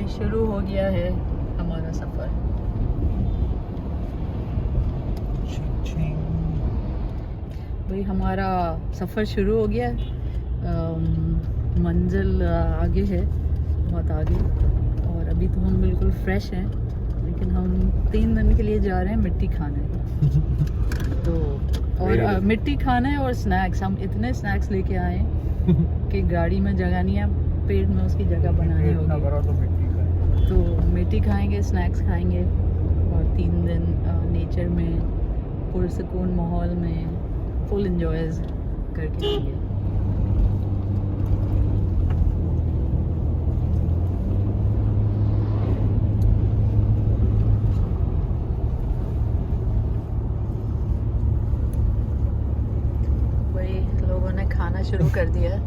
शुरू हो गया है हमारा सफ़र। भाई हमारा सफ़र शुरू हो गया है। मंजिल आगे है, बहुत आगे, और अभी तो हम बिल्कुल फ्रेश हैं, लेकिन हम 3 दिन के लिए जा रहे हैं मिट्टी खाने। तो और मिट्टी खाना है और स्नैक्स, हम इतने स्नैक्स लेके आए हैं कि गाड़ी में जगह नहीं है, पेट में उसकी जगह बनानी होगी। तो मिट्टी खाएंगे, स्नैक्स खाएंगे, और 3 दिन नेचर में पुरसकून माहौल में फुल इंजॉयज करके आएंगे। भाई लोगों ने खाना शुरू कर दिया है।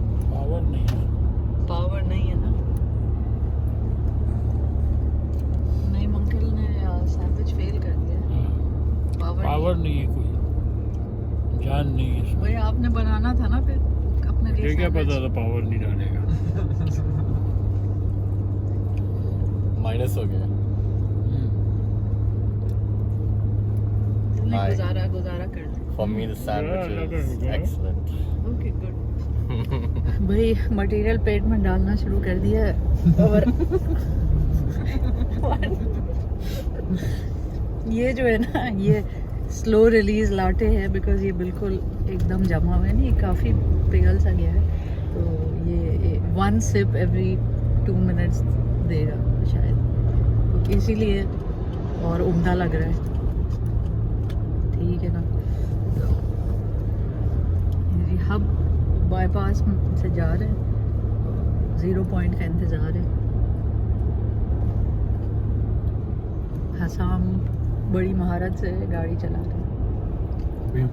पावर नहीं है ना। नहीं, अंकल ने सैंडविच फेल कर दिया। पावर नहीं है, कोई जान नहीं है इसमें। भाई आपने बनाना था ना, फिर अपने लिए क्या पता था पावर नहीं डालेगा। माइनस हो गया। गुजारा कर ले। For me the sandwich is excellent. Okay good. भाई मटेरियल पेट में डालना शुरू कर दिया है, और ये जो है ना, ये स्लो रिलीज लाटे हैं, बिकॉज ये बिल्कुल एकदम जमा हुआ है नहीं, काफ़ी पिघल सा गया है। तो ये 1 सिप एवरी 2 मिनट्स देगा शायद, तो इसीलिए और उम्दा लग रहा है। ठीक है ना। हब बाईपास से जा रहे हैं, 0 पॉइंट का इंतज़ार है। हसाम बड़ी महारत से गाड़ी चला रहे हैं।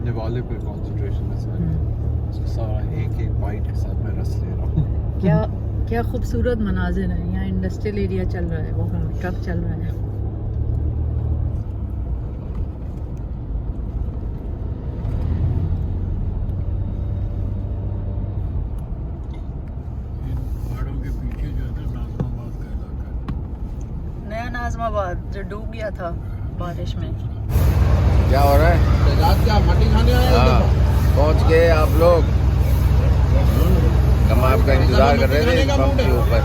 निवाले पे कंसंट्रेशन है सारा, एक बाइट के साथ मैं रस ले रहा हूँ। क्या खूबसूरत मनाजिर है यहाँ। इंडस्ट्रियल एरिया चल रहा है, वहाँ ट्रक चल रहा है। नया नाज़माबाद जो डूब गया था बारिश में। क्या हो रहा है? क्या मट्टी खाने आए हो? पहुंच गए आप लोग। हम आपका इंतजार कर रहे थे पंप के ऊपर।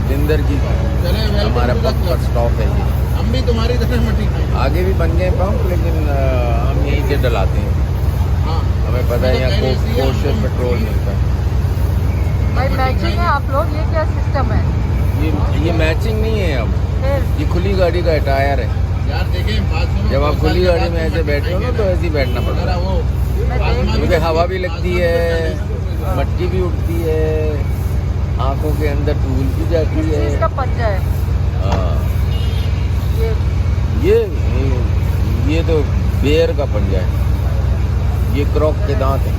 बिंदर की हमारा पंप का स्टॉप है ये। हम भी तुम्हारी तरह मट्टी खाएंगे। आगे भी बन गए पंप, लेकिन हम यहीं से डलाते हैं। हाँ, हमें पता है यहाँ कोशिश पेट्रोल मिलता है। भाई मैचिंग है आप लोग, ये क्या सिस्टम है? ये मैचिंग नहीं है, अब ये खुली गाड़ी का टायर है यार। देखें बात सुनो, जब आप खुली गाड़ी में ऐसे बैठे हो ना, तो ऐसे ही बैठना पड़ता है, क्योंकि हवा भी लगती है, मट्टी भी उड़ती है, आंखों के अंदर धूल भी जाती किस है। चीज़ का पंजा है? हाँ, ये तो बेर का पंजा है, ये क्रॉक के दांत है।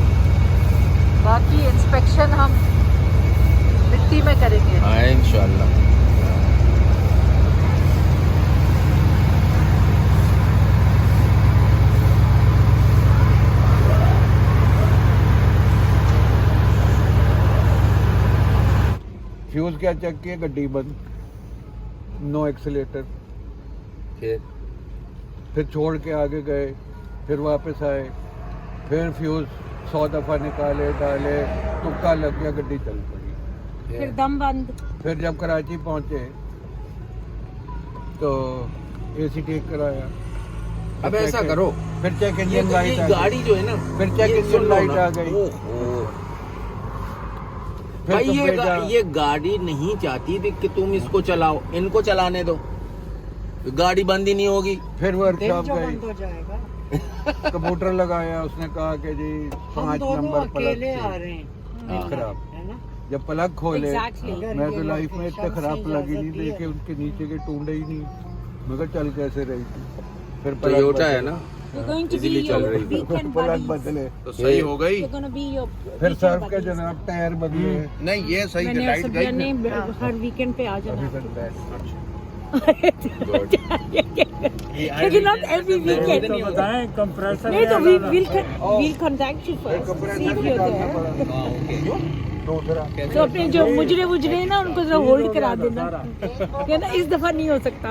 बाकी इंस्पेक्शन हम मिट्टी में करेंगे। हाँ इंशाल्लाह। फ्यूज क्या चेक किया? गड्डी बंद, नो एक्सीलेटर। फिर छोड़ के आगे गए, फिर वापस आए, फिर फ्यूज 100 दफ़ा निकाले डाले, तुक्का लग गया, गड्डी चल पड़ी। फिर दम बंद। फिर जब कराची पहुंचे तो एसी ठीक कराया। अब ऐसा करो, फिर चेक इंजन लाइट आ गई। गाड़ी जो है ना, फिर चेक इंजन लाइट आ गई। भाई ये गाड़ी नहीं चाहती थी कि तुम इसको चलाओ, इनको चलाने दो, गाड़ी बंद ही नहीं होगी। फिर वर्कशॉप बंद गए, हो जाएगा। कंप्यूटर लगाया, उसने कहा कि जी 5 नंबर प्लग आ रहे हैं खराब। है ना? जब प्लग खोले, Exactly. मैं तो लाइफ में इतना खराब प्लग ही नहीं देखे, उनके नीचे के टूंडे ही नहीं। मैं कहा चल कैसे रही थी। फिर टोयोटा है ना, तो इजीली चल रही थी, प्लग बदले तो सही हो गई। फिर सर्व के जनाब टायर बदले। नहीं ये सही है, लाइट गई। हर वीकेंड पे आ जाना। लेकिन नॉट एवरी वीकेंड। बताएं कंप्रेसर नहीं तो we'll contact you first. See if you're there. दूसरा तो अपने जो मुजरे वुजरे हैं ना उनको जरा होल्ड करा देना, कहना इस दफा नहीं हो सकता।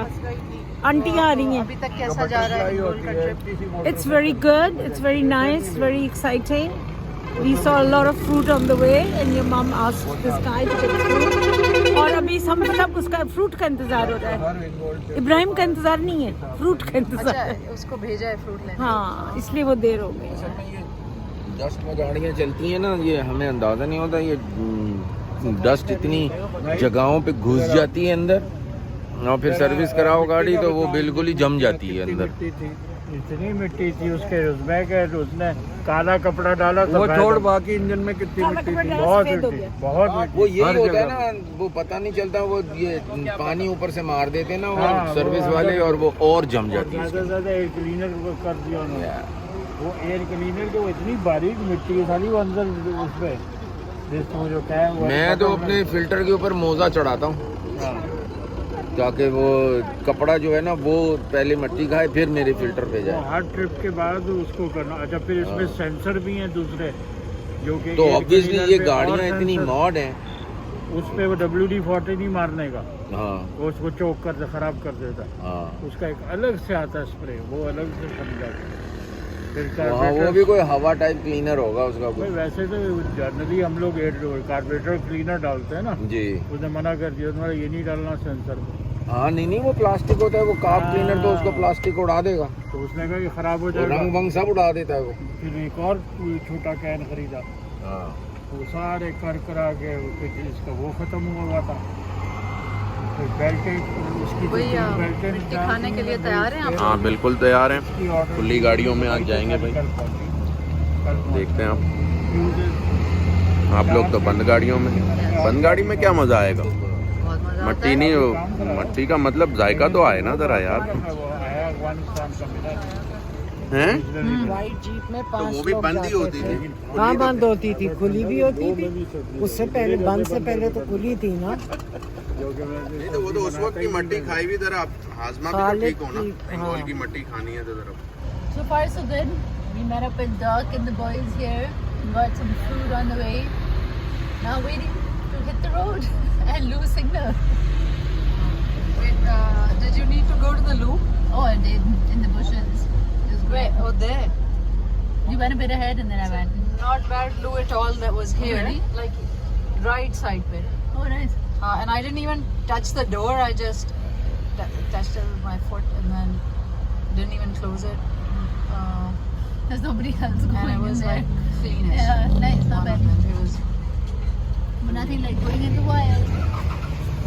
आंटियाँ आ रही हैं। अभी तक कैसा जा रहा है हिंगोल का trip? It's very good. It's very nice. Very exciting. We saw a lot of fruit on the way, and your mom asked this guy to get fruit. और अभी हम सब उसका फ्रूट का इंतजार हो रहा है। इब्राहिम का इंतजार नहीं है, फ्रूट का इंतजार है। अच्छा, उसको भेजा है फ्रूट लेने। हाँ, इसलिए वो देर हो गई। डस्ट में गाड़ियाँ चलती हैं ना, ये हमें अंदाज़ा नहीं होता, ये डस्ट इतनी जगहों पे घुस जाती है अंदर, और फिर सर्विस कराओ गाड़ी तो वो बिल्कुल ही जम जाती है अंदर। इतनी मिट्टी थी उसके उसमें के उसने काला कपड़ा डाला वो छोड़, बाकी इंजन में कितनी मिट्टी थी। बहुत मिट्टी, बहुत मिट्टी। वो यही होता है ना, वो पता नहीं चलता, वो ये पानी ऊपर से मार देते हैं ना वो सर्विस वाले, और वो और जम जाती है। ज्यादा एयर क्लीनर को कर दिया उन्होंने, वो एयर क्लीनर के वो इतनी बारीक मिट्टी है सारी, वो अंदर उसमें जो क्या है। मैं तो अपने फिल्टर के ऊपर मोजा चढ़ाता हूँ ताकि वो कपड़ा जो है ना वो पहले मिट्टी खाए फिर मेरे फिल्टर पे जाए। हर ट्रिप के बाद उसको करना। अच्छा, फिर इसमें सेंसर भी हैं दूसरे जो कि तो ऑब्वियसली ये गाड़ियाँ इतनी मॉड हैं, उस पे वो WD-40 नहीं मारने का, हाँ वो उसको चोक कर खराब कर देता। हाँ, उसका एक अलग से आता है स्प्रे, वो अलग से समझा। फिर हाँ वो भी कोई हवा टाइप क्लीनर होगा उसका भाई, कुछ। वैसे तो जनरली हम लोग कार्बोरेटर क्लीनर डालते हैं ना जी उसने मना कर दिया, तुम्हारा ये नहीं डालना सेंसर में। हाँ, नहीं वो प्लास्टिक होता है, वो कार्ब क्लीनर तो उसको प्लास्टिक उड़ा देगा, तो उसने कहा कि खराब हो वो जाएगा। रंग वंग सब उड़ा देता है वो। फिर एक और छोटा कैन खरीदा, हाँ वो सारे कर करा के फिर इसका वो खत्म हुआ था। फिर बेल्टें उसकी भैया मिट्टी खाने के लिए तैयार हैं आप? हाँ बिल्कुल तैयार हैं, खुली गाड़ियों में आज जाएंगे भाई। देखते हैं आप लोग तो बंद गाड़ियों में, बंद गाड़ी में क्या मज़ा आएगा, बहुत मजा आता मट्टी है। नहीं, मट्टी का मतलब जायका तो आए ना जरा यार, हैं? वाइट जीप में 5 तो वो भी बंद ही होती थी। हाँ, बंद होती थी, खुली भी होती थी। उससे पहले बंद से पहले तो खुली थी ना। नहीं तो वो तो उस वक्त की मट्टी खाई भी जरा, हाजमा भी तो ठीक हो ना, हिंगोल की मट्टी खानी है तो जरा। So far so good. We met up with Doc and the boys here. Got some food on the way. Now waiting to hit the road and lose signal. Wait, did you need to go to the loo? Oh, I did in the bushes. It was great. Oh, there. You went a bit ahead and then I went. Not bad loo at all. That was here. Really? Like right side bit. Oh, nice. And I didn't even touch the door. I just touched it with my foot and then didn't even close it. There's nobody else going. And it was like cleanest. Yeah, nice, not bad. It was, but nothing like going in the wild.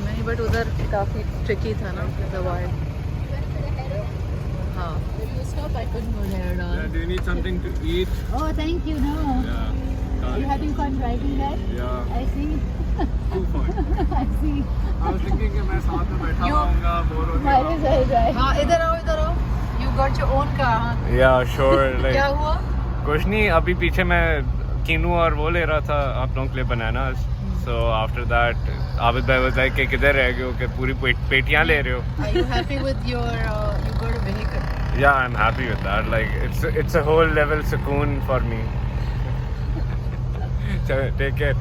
नहीं, but उधर काफी tricky था ना, the wild. हाँ. If you stop, I couldn't go there at all. Do you need something to eat? Oh, thank you. No. Yeah. You having fun driving that? Yeah. I see. Too fun. I see. I was thinking कि मैं साथ में बैठा रहूँगा, bore हो Might as well drive. हाँ, इधर आओ, इधर आओ. You got your own car, हाँ? Yeah, sure. Like, क्या हुआ? कुछ नहीं, अभी पीछे मैं कीनू और वो ले रहा था आप लोगों के लिए bananas. So after that, Abid भाई was like कि किधर रह गए हो, कि पूरी पेटियाँ ले रहे हो। Are you happy with your you got a vehicle? Yeah, I'm happy with that. Like it's a whole level sukoon for me. So take care.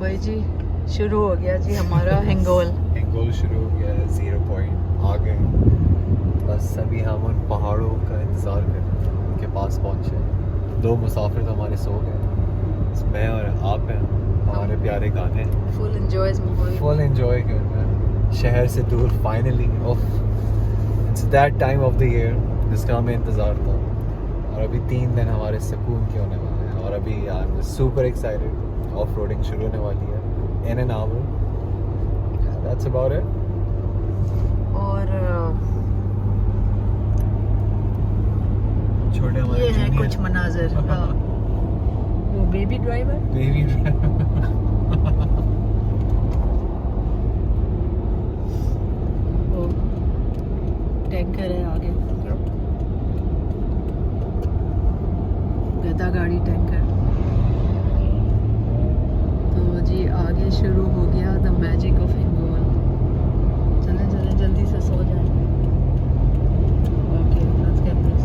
भाई जी शुरू हो गया जी हमारा हिंगोल। हिंगोल शुरू हो गया है, 0 पॉइंट आ गए। बस अभी हम उन पहाड़ों का इंतज़ार कर रहे हैं, उनके पास पहुँचे। 2 मुसाफिर तो हमारे सो गए, मैं और आप हैं। हमारे प्यारे गाने फुल एंजॉयज माहौल। फुल एंजॉय कर रहे हैं, शहर से दूर finally. It's that time of the year जिसका हमें इंतज़ार था, और अभी 3 दिन हमारे सुकून के होने वाले हैं। और अभी I am super excited, of roading शुरू होने वाली है in an hour. That's about it. और छोटे हमारे ये है कुछ मनाजिर। वो बेबी ड्राइवर। बेबी टैंकर है आगे, गदा गाड़ी टैंकर। तो जी आगे शुरू हो गया द मैजिक ऑफ हिंगोल। चलें चलें जल्दी से सो जाए। Okay let's get this.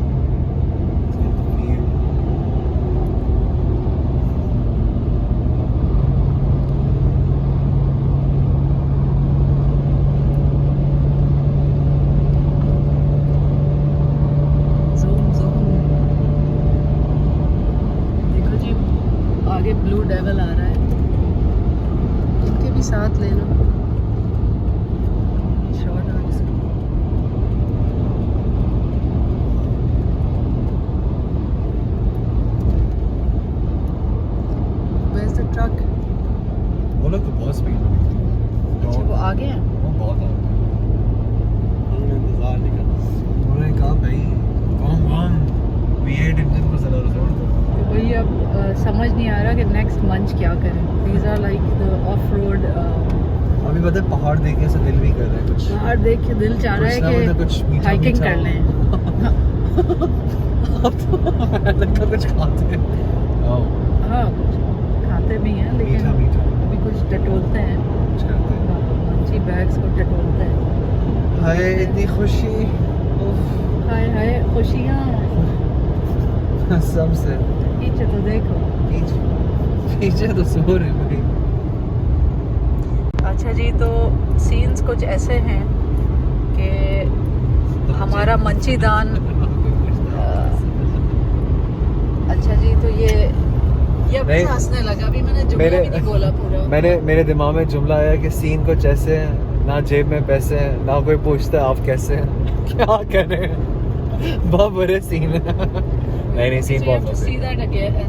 आगे ब्लू डेवल आ रहा है, इनके भी साथ ले लो। शॉट आ इसको। Where's the truck? वो लोग तो बहुत स्पीड में अच्छा वो आगे हैं। वो बहुत आगे हमने इंतजार नहीं करना। उन्होंने कहा भाई बम V8 इंजन को चला छोड़ दो। तो वही अब समझ नहीं आ रहा कि नेक्स्ट मंच क्या करें। These are like the off-road अभी पता है पहाड़ देख के ऐसा दिल भी कर रहा है कुछ। पहाड़ देख के दिल चाह रहा है कि कुछ मीठा हाइकिंग कर लें। अब तो लगता कुछ खाते हैं। हाँ कुछ खाते भी हैं लेकिन मीठा अभी कुछ टटोलते हैं, कुछ करते हैं। मंची बैग्स को टटोलते हैं। हाय इतनी खुशी हाय हाय खुशियाँ। सबसे पीछे तो देखो। पीछे तो सो रहे हैं भाई। अच्छा जी तो सीन्स कुछ ऐसे हैं कि हमारा मंचीदान। अच्छा जी तो ये अब नहीं, हंसने लगा। अभी मैंने जुमला भी नहीं बोला पूरा। मेरे दिमाग में जुमला आया कि सीन कुछ ऐसे है, ना जेब में पैसे हैं, ना कोई पूछता आप कैसे हैं। क्या करें, बहुत बुरे सीन है। नहीं सीन बहुत मस्त है।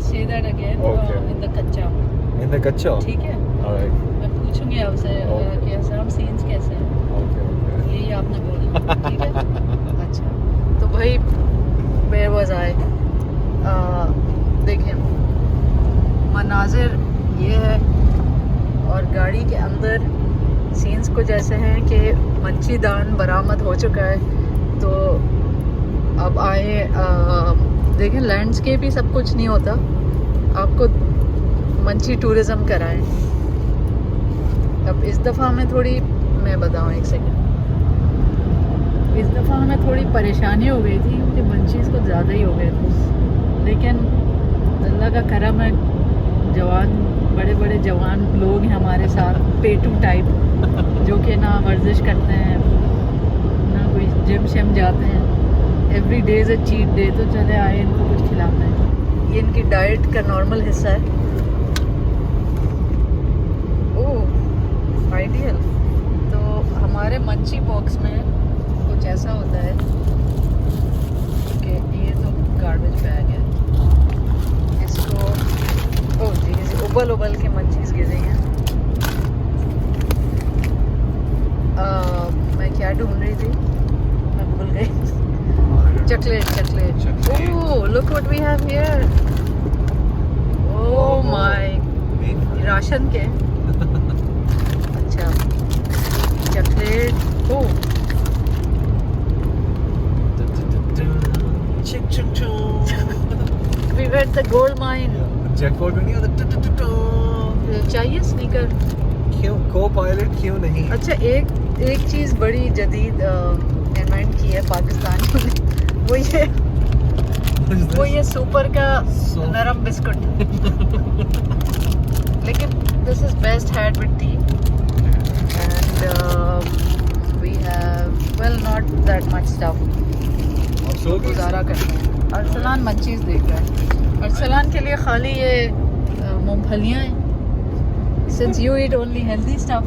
say that again Okay. in the कच्चा। इन द कच्चा ठीक है ऑलराइट मैं पूछूंगी आपसे Okay. कि असम सीन्स कैसे हैं। ओके यही आपने बोला ठीक है। अच्छा तो भाई where was I? देखिए मनाजिर ये है और गाड़ी के अंदर सीन्स कुछ ऐसे हैं कि मंचीदान बरामद हो चुका है। तो अब आए देखें लैंडस्केप ही सब कुछ नहीं होता, आपको मंची टूरिज़्म कराएं। अब इस दफ़ा हमें थोड़ी मैं बताऊं एक सेकंड, इस दफ़ा हमें थोड़ी परेशानी हो गई थी क्योंकि मंचीज़ को ज़्यादा ही हो गए थे। लेकिन अल्लाह का करम है, जवान बड़े बड़े जवान लोग हैं हमारे साथ, पेटू टाइप जो कि ना वर्जिश करते हैं ना कोई जिम शिम जाते हैं। Every day is a cheat day, तो चले आए इनको कुछ खिलाते हैं। ये इनकी डाइट का नॉर्मल हिस्सा है। ओह आइडियल। तो हमारे मंची बॉक्स में कुछ ऐसा होता है कि ये तो गार्बेज बैग है, इसको ओह जी उबल उबल के मंचीज़ गिर रही हैं। मैं क्या ढूंढ रही थी मैं भूल गई। Chocolate. Oh, look what we have here. Oh my. Ration के। अच्छा। Chocolate. Oh. We were at the gold mine. Jackpot में नहीं होता। चाहिए स्नीकर? क्यों को-पायलट क्यों नहीं? अच्छा एक चीज़ बड़ी जदीद इन्वेंट की है पाकिस्तानियों ने, वो ये सुपर का नरम बिस्कुट। लेकिन this is best had with tea and we have well not that much stuff. गुजारा करते हैं। अरसलान मंचीज़ देख रहा है। अरसलान के लिए खाली ये मूंगफलियाँ हैं, since you eat only healthy stuff.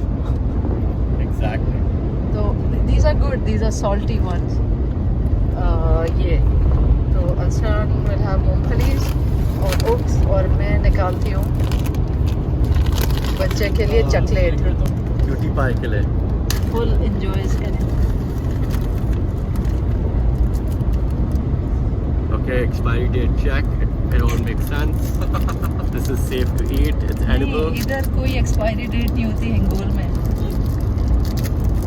Exactly. तो these are good, these are salty ones. ये तो अरसलान will have मूंगफलीज और ओट्स और मैं निकालती हूँ बच्चे के लिए चॉकलेट। क्यूटी पाई के लिए फुल एंजॉयज करें। Okay, expiry date check. It all makes sense. This is safe to eat. It's edible. नहीं, इधर कोई एक्सपायरी डेट नहीं होती हिंगोल में।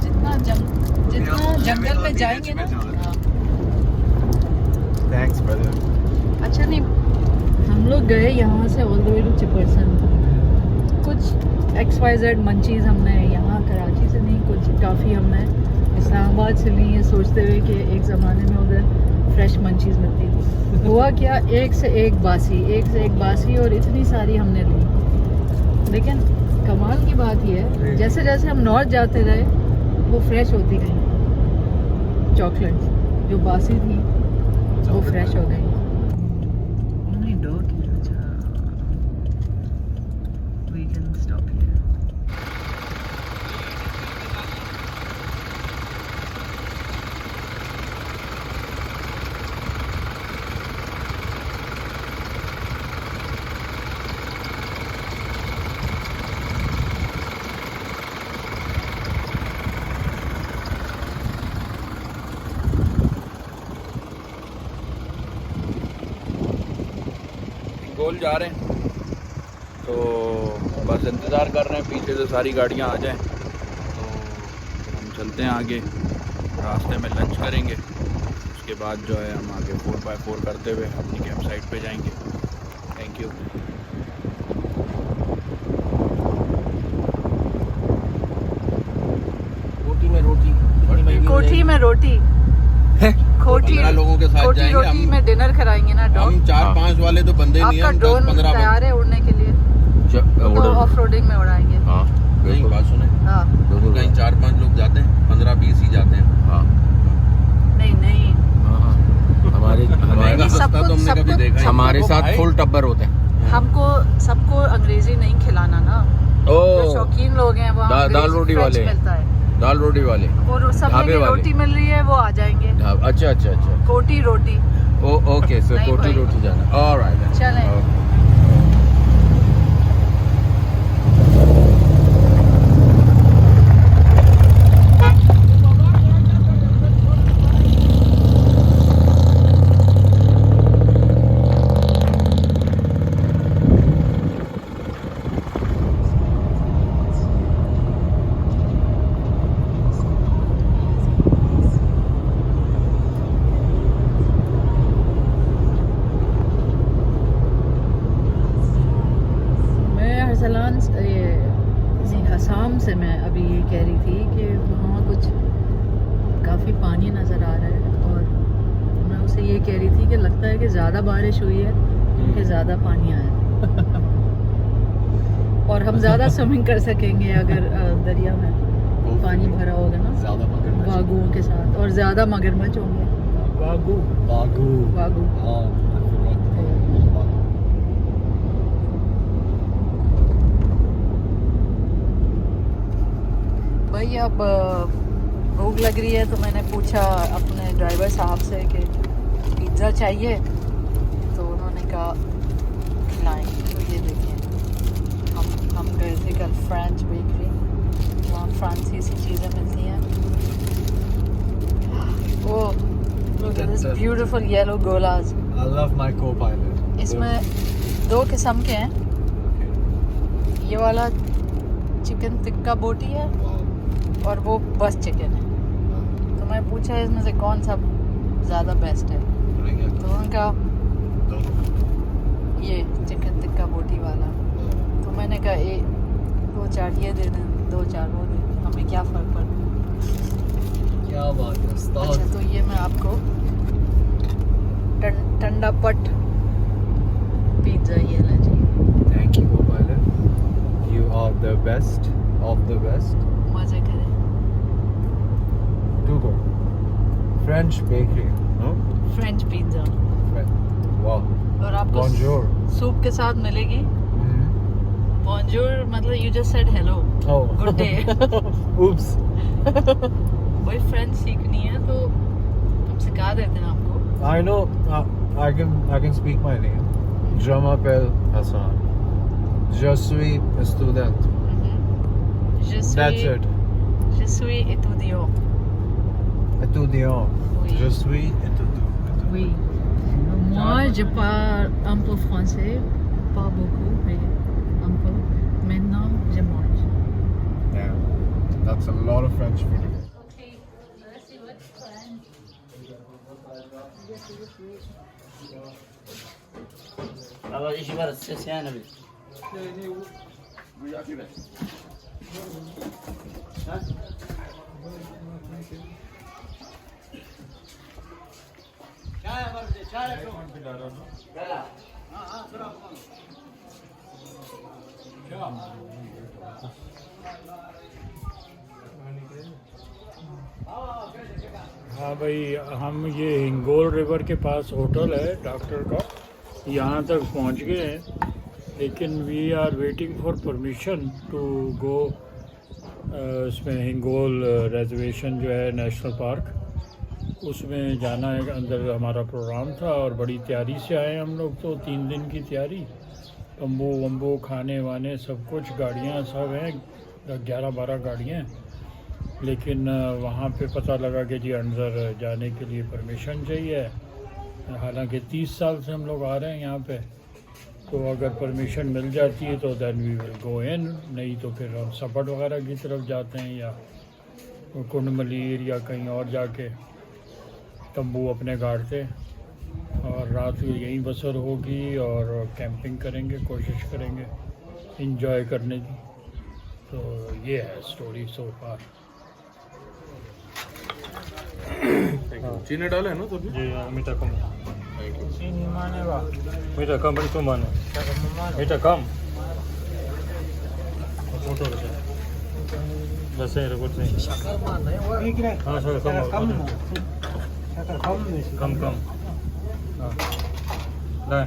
जितना जंगल में जाएंगे ना Thanks, brother. अच्छा नहीं, हम लोग गए यहाँ से ऑल द वे टू चिपर्सन, कुछ XYZ मंचीज़ हमने यहाँ कराची से नहीं, कुछ काफ़ी हमने इस्लामाबाद से ली है, सोचते हुए कि एक ज़माने में उधर फ्रेश मंचीज़ मिलती थी। हुआ क्या, एक से एक बासी और इतनी सारी हमने ली। लेकिन कमाल की बात यह है, जैसे जैसे हम नॉर्थ जाते रहे वो फ्रेश होती गई। चॉकलेट्स जो बासी थी वो फ्रेश हो गई। We can stop here. गोल जा रहे हैं तो बस इंतज़ार कर रहे हैं पीछे से सारी गाड़ियां आ जाएं, तो हम चलते हैं आगे। रास्ते में लंच करेंगे, उसके बाद जो है हम आगे 4x4 करते हुए अपनी कैंप साइट पे जाएंगे। Thank you. कोठी में रोटी खोटी लोगों के साथ जाएंगे रोटी हम। में डिनर कराएंगे ना। हम 4-5 वाले तो बंदे नहीं हैं, आपका हम ड्रोन 10-15 तैयार है उड़ने के लिए, तो ऑफ रोडिंग में उड़ाएंगे। हाँ, नहीं बात सुने, हाँ कहीं 4-5 लोग जाते हैं, 15-20 ही जाते हैं। हाँ नहीं हमारे सबको- तो हमने कभी देखा ही हमारे नहीं। साथ फुल टब्बर होते हैं। हमको सबको अंग्रेजी नहीं खिलाना ना, जो ओ शौकीन लोग हैं वहाँ दाल अंग्रेजी रोटी फ्रेंच वाले। मिलता है, दाल रोटी वाले और सब ढाबे में वाले। रोटी मिल रही है वो आ जाएंगे। अच्छा कोटी रोटी ओके, सो नहीं कोटी भाई। रोटी जाना। ऑलराइट, चलें। असम से मैं अभी ये कह रही थी कि वहाँ कुछ काफ़ी पानी नज़र आ रहा है, और मैं उसे ये कह रही थी कि लगता है कि ज़्यादा बारिश हुई है क्योंकि ज़्यादा पानी आया और हम ज़्यादा स्विमिंग कर सकेंगे अगर दरिया में पानी भरा होगा ना, ज़्यादा मगरमच्छ वागुओं के साथ, और ज़्यादा मगरमच्छ होंगे। वागू वागु हाँ, भाई अब भूख लग रही है, तो मैंने पूछा अपने ड्राइवर साहब से कि पिज़्ज़ा चाहिए, तो उन्होंने कहा खिलाएं। तो ये देखिए हम गए थे कल फ्रेंच बेकरी, वहाँ फ्रांसीसी चीज़ें मिलती हैं। ओह look at this beautiful yellow golas। I love my co-pilot. इसमें 2 किस्म के हैं, ये वाला चिकन टिक्का बोटी है और वो बस चिकन है। तो मैं पूछा इसमें से कौन सा ज़्यादा बेस्ट है, तो उनका ये चिकन टिक्का बोटी वाला। तो मैंने कहा 2-4 ये दे दें, 2-4 वो दे दें, हमें क्या फ़र्क पड़ता है। क्या बात है उस्ताद। अच्छा तो ये मैं आपको ठंडा पट पिज़्ज़ा ये ले जी। Thank you, co-pilot. You are the best of the best. मज़े करें। To go. French bakery. No? French pizza, Wow. और आपको Bonjour. सूप के साथ मिलेगी। Mm-hmm. बॉन्जूर मतलब you just said hello, Oh. Good day. Oops. भाई फ्रेंच सीखनी है तो हम सिखा देते हैं आपको। I know. I can speak my name. Je m'appelle Hassan. Je suis a student. Je suis That's it. Je suis étudiant. Étudiant. Oui. Je suis étudiant. Oui. Moi je parle un peu français, pas beaucoup mais un peu. Maintenant je mange. Yeah. That's a lot of French food. Okay, let's see what's planned. हाँ भाई, हम ये Hingol river के पास hotel है doctor का, यहाँ तक पहुँच गए हैं, लेकिन we are waiting for permission to go इसमें हिंगोल रिजर्वेशन जो है नेशनल पार्क, उसमें जाना है। अंदर हमारा प्रोग्राम था और बड़ी तैयारी से आए हम लोग, तो 3 दिन की तैयारी, तंबू वम्बू खाने वाने सब कुछ, गाड़ियाँ सब हैं, 11-12 गाड़ियाँ, लेकिन वहाँ पे पता लगा कि जी अंदर जाने के लिए परमिशन चाहिए। हालांकि 30 साल से हम लोग आ रहे हैं यहाँ पे, तो अगर परमिशन मिल जाती है तो देन वी विल गो इन, नहीं तो फिर हम सपट वगैरह की तरफ जाते हैं या कुंड मलीर या कहीं और जाके तंबू अपने गाड़ते और रात यहीं बसर होगी और कैंपिंग करेंगे, कोशिश करेंगे इंजॉय करने की। तो ये है स्टोरी सो फार। चीनी डाले ना तो जी मीठा कम, चीनी मानेगा मीठा कम, बड़ी तुम माने मीठा कम, फोटो बस है कुछ नहीं। हाँ सर कम कम कम हाँ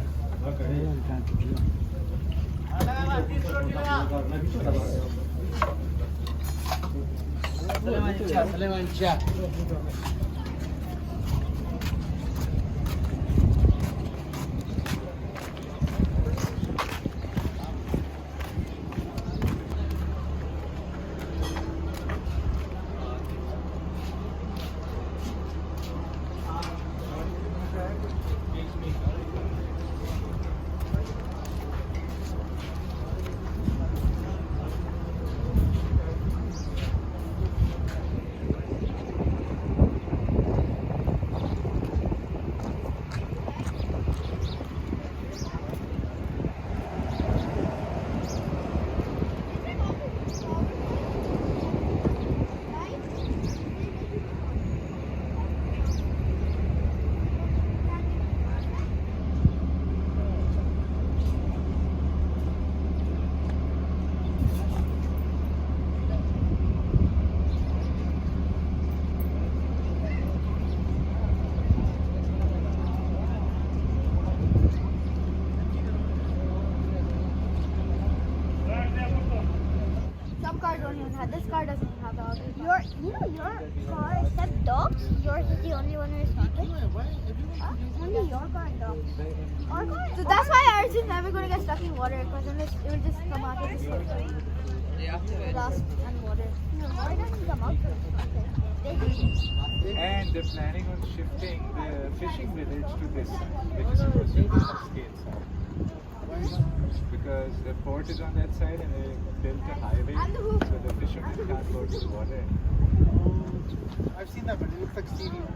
Some cars don't even have. This car doesn't have all. Your car, except dogs. Yours is the only one responding. Only your car and dogs. Our car. So that's why ours is never going to get stuck in water, because then it will just come out of the slippery. Dust and water. No, why doesn't come out? And they're planning on shifting the fishing village to this side, which is supposed to be the skate side. Because the port is on that side and they built a highway, so the fishermen can't go to the water. I've seen that, but it looks like seaweed.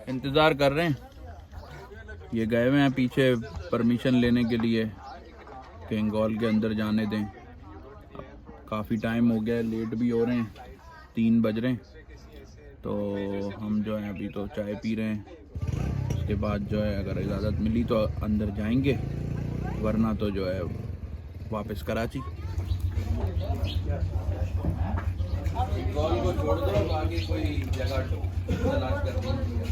इंतज़ार कर रहे हैं, ये गए हुए हैं पीछे permission लेने के लिए कि हिंगोल के अंदर जाने दें। काफ़ी टाइम हो गया है, लेट भी हो रहे हैं, 3 बज रहे हैं, तो हम जो है अभी तो चाय पी रहे हैं। उसके बाद जो है अगर इजाज़त मिली तो अंदर जाएंगे, वरना तो जो है वापस कराची। गॉल को छोड़ दो, आगे कोई जगह तलाश करनी है।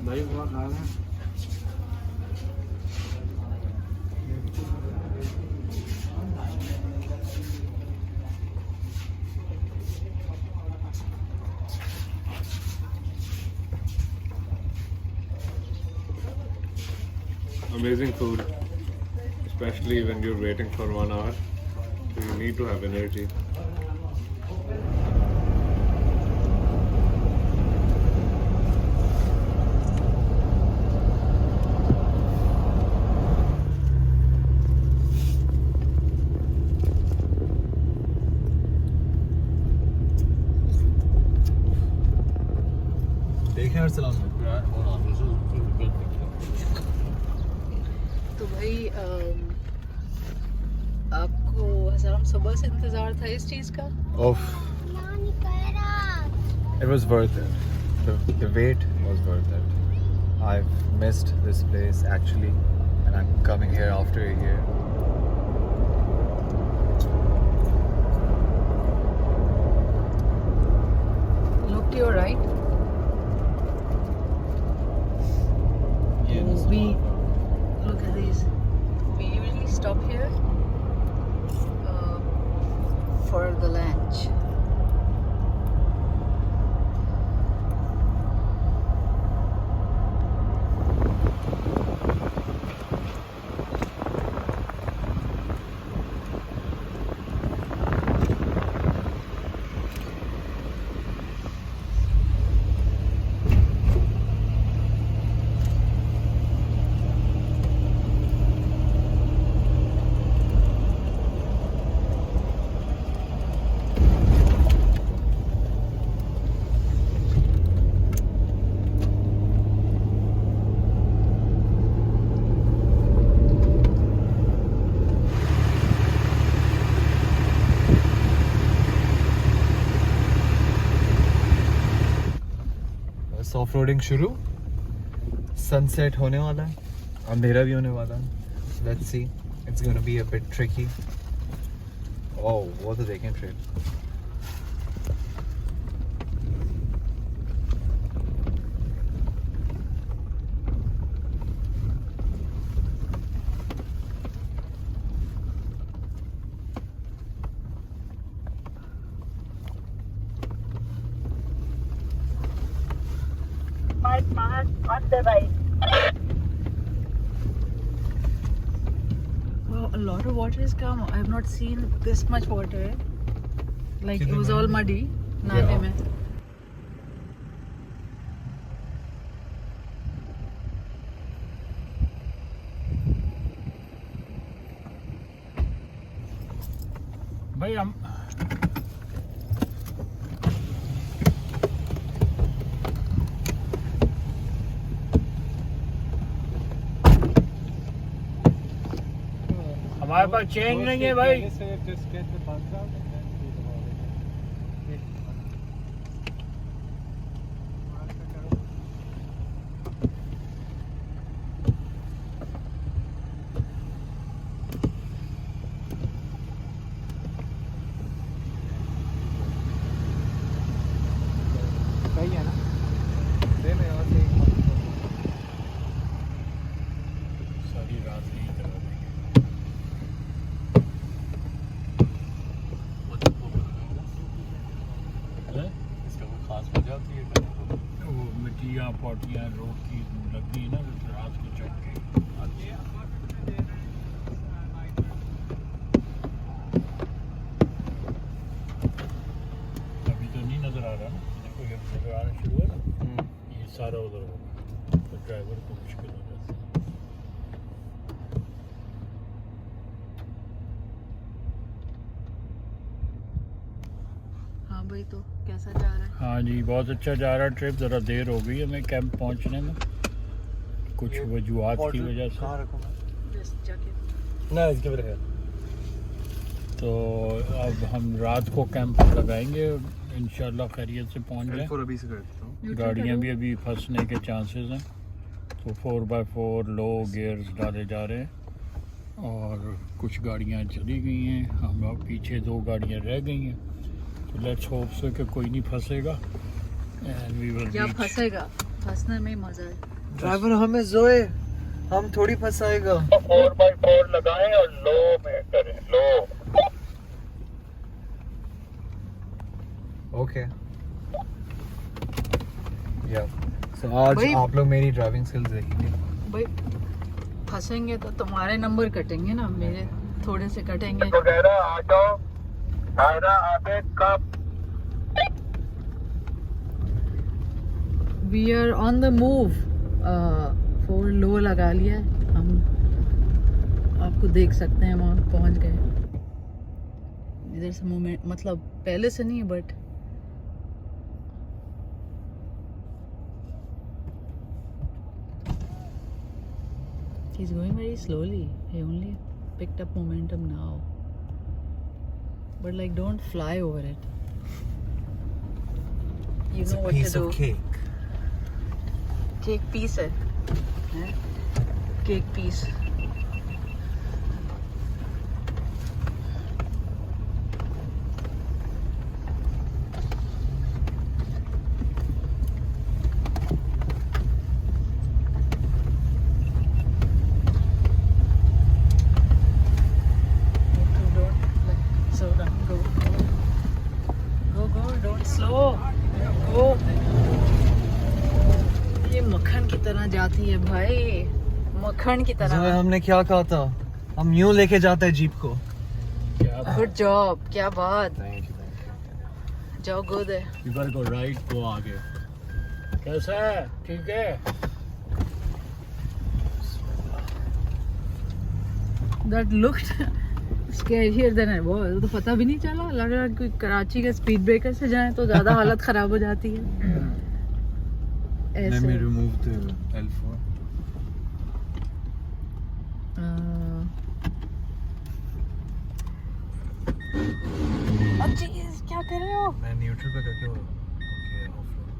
भाई वहाँ खाना Amazing food, especially when you're waiting for 1 hour. So you need to have energy. देखें अरसलान तो भाई आपको हज़ाम सुबह से इंतज़ार था इस चीज़ का? It was worth it. The wait was worth it. I've missed this place actually, and I'm coming here after a year. Look to your right. Look at these. We usually stop here for the lunch. Off roading शुरू, sunset होने वाला है, अंधेरा भी होने वाला है. Let's see, it's gonna be a bit tricky. Oh, वो तो देखें train. Wow, a lot of water has come. I have not seen this much water. Like it was all muddy. नाले में. भाई हम हमारे पास चेंज नहीं है भाई. सही है ना? सारी रात नहीं करा देंगे. इसका कोई खास वजह होती है? वो मिट्टियाँ पॉटियाँ रोड की लगी ना, तो रात को चढ़ के अभी तो नहीं नजर आ रहा ना. देखो ये नजर आना शुरू हुआ ना, ये सारा उधर होगा तो ड्राइवर को मुश्किल हो जाती है. हाँ भाई, तो कैसा जा रहा है? हाँ जी, बहुत अच्छा जा रहा है ट्रिप. ज़रा देर हो गई हमें कैंप पहुंचने में, कुछ वजूहात की वजह से. Just jacket. ना, इसके बाद है. तो अब हम रात को कैंप लगाएंगे इंशाल्लाह खैरियत से पहुंच जाए। L4 अभी से कर देता हूँ। गाड़ियाँ भी अभी फंसने के चांसेस हैं, तो 4x4 लो गियर्स डाले जा रहे हैं और कुछ गाड़ियाँ चली गई हैं, हम लोग पीछे 2 गाड़ियाँ रह गई हैं। तो लेट्स होप से कि कोई नहीं फंसेगा एंड वी विल क्या फंसेगा, फंसने में मजा है। ड्राइवर हमें जोए, हम थोड़ी फंसाएगा। 4x4 लगाएं और लो में करें, लो। ओके या सो आज भाई- आप लोग मेरी ड्राइविंग स्किल्स देखेंगे। भाई फंसेंगे तो तुम्हारे नंबर कटेंगे ना, मेरे थोड़े से कटेंगे। वगैरह आ जाओ, दायरा आगे कब। We are on the move. 4 लो लगा लिया है, हम आपको देख सकते हैं, वहाँ पहुँच गए। इधर से मूवमेंट मतलब पहले से नहीं, but he's going very slowly. He only picked up momentum now, but like don't fly over it. You know what to do. cake. Cake piece है, केक पीस। ये मक्खन की तरह जाती है भाई, मक्खन की जोए तरह। हमने क्या कहा था, हम यूं लेके जाते हैं जीप को। गुड जॉब, क्या बात। Thank you. जाओ गुड है। You gotta go right, go आगे। कैसा है, ठीक है? That looked scarier than it was. तो पता भी नहीं चला, लग रहा कि कराची के स्पीड ब्रेकर से जाएं तो ज़्यादा हालत ख़राब हो जाती है। Let me ऐसे remove the L4. अब चीज़ क्या कर रहे हो? मैं न्यूट्रल पे करके ओके ऑफ रोड।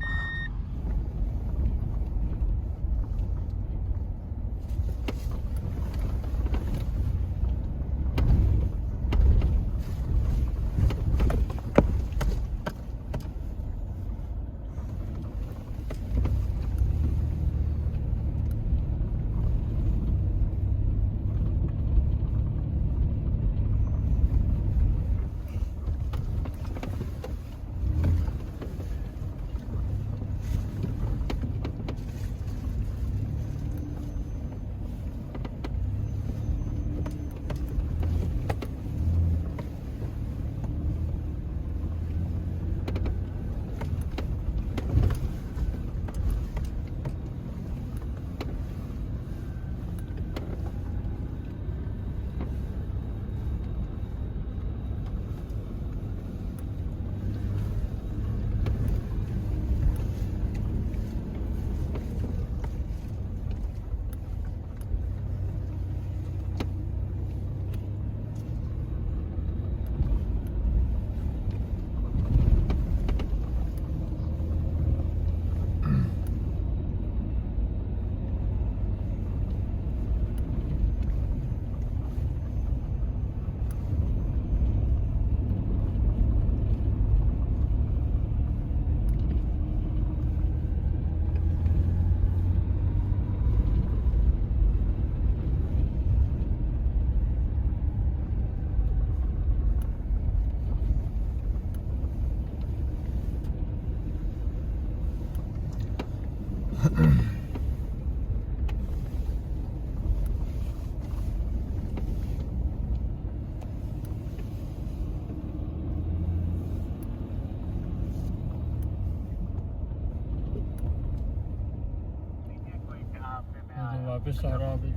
वापस आ रहा अभी।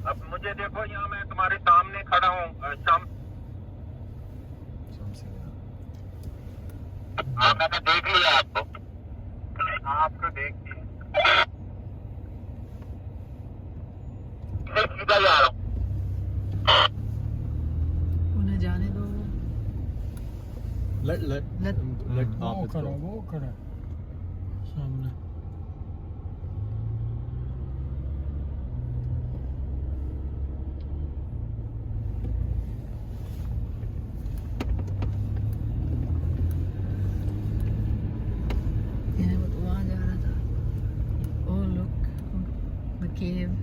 अब मुझे देखो, यहाँ मैं तुम्हारे सामने खड़ा हूँ। मैंने देख लिया आपको, आपको देख लिया। सीधा जा रहा हूँ। उन्हें जाने दो। let वो Hafid खड़ा go. वो खड़ा सामने। ये वो तो वहाँ जा रहा था। Oh look, the cave.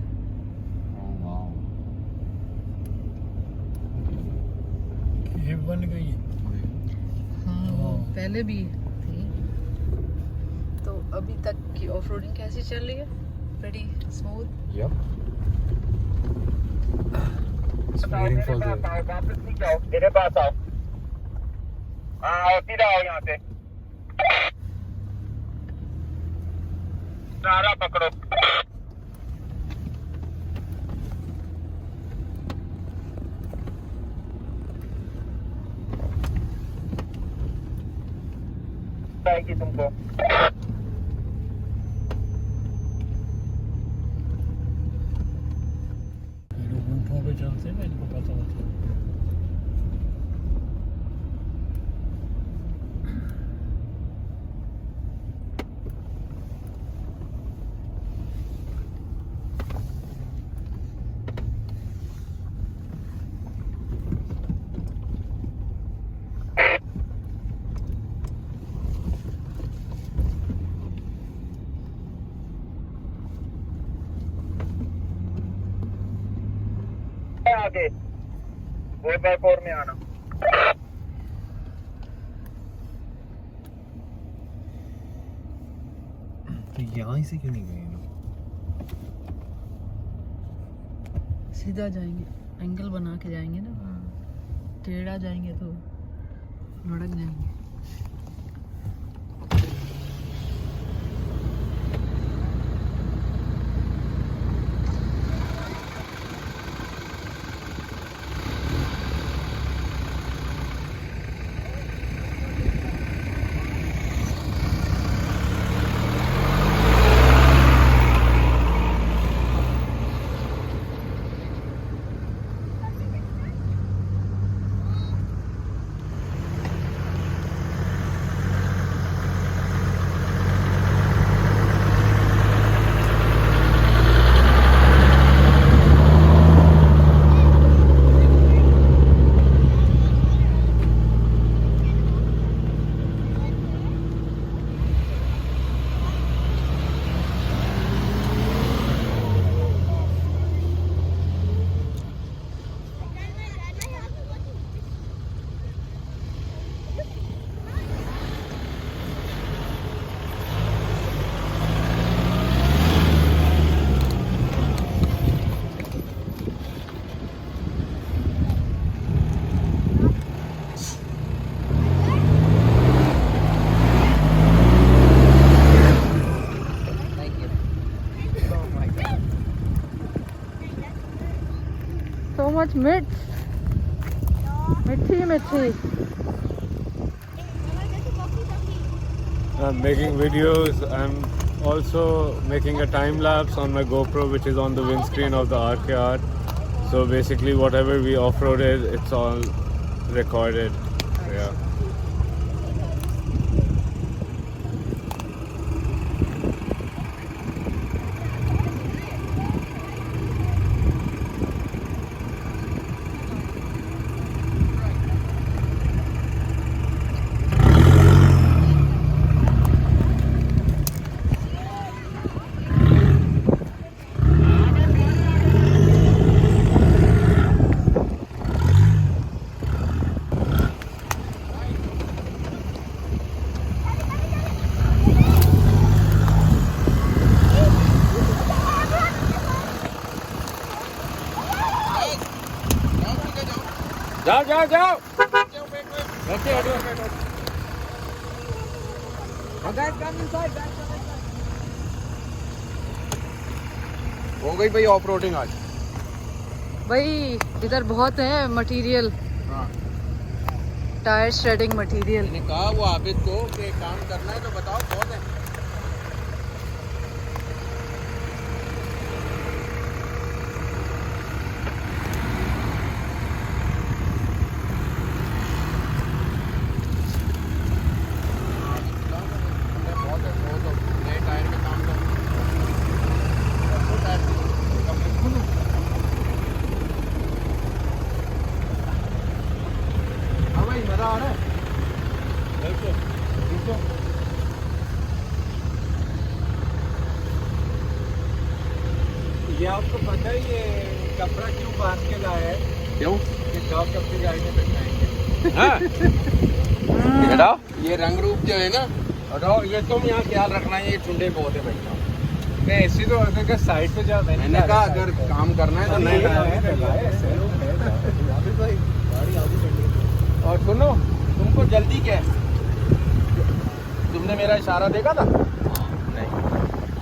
Oh wow. ये बन गई है। हाँ वो पहले भी थी। तो अभी तक की ऑफ रोडिंग कैसी चल रही है? Pretty smooth. Yep. Just waiting for the वापस नहीं जाओ, मेरे पास आओ। हाँ, सीधा आओ यहाँ से। सहारा पकड़ो। आएगी तुमको। ये लोग ऊँटों पे चलते हैं ना, इनको पता होता है। आगे 4x4 में आना। तो यहाँ से क्यों नहीं गए ये लोग? सीधा जाएंगे, एंगल बना के जाएंगे ना। टेढ़ा जाएंगे तो लुढ़क जाएंगे। So much myths. Mithi. I'm making videos. I'm also making a time lapse on my GoPro, which is on the windscreen of the RKR. So basically, whatever we off-roaded, it's all recorded. Yeah. जाओ। हो गई भाई off roading आज। भाई इधर बहुत है material, tyre shredding material. मैंने कहा वो आबिद को कि काम करना है तो बताओ, बहुत है। इसको। ये आपको पता है ये कपड़ा क्यों बांध के लाया है? क्यों? ये डॉग अपनी गाड़ी में बैठाएंगे। हाँ? हटाओ ये रंग रूप जो है ना, हटाओ ये तुम यहाँ ख्याल रखना है, ये ठुंडे बहुत है भाई। मैं ऐसी तो अगर साइड पे जा, मैंने कहा अगर काम करना है तो नहीं और सुनो, तुमको जल्दी क्या है? तुमने मेरा इशारा देखा था? नहीं,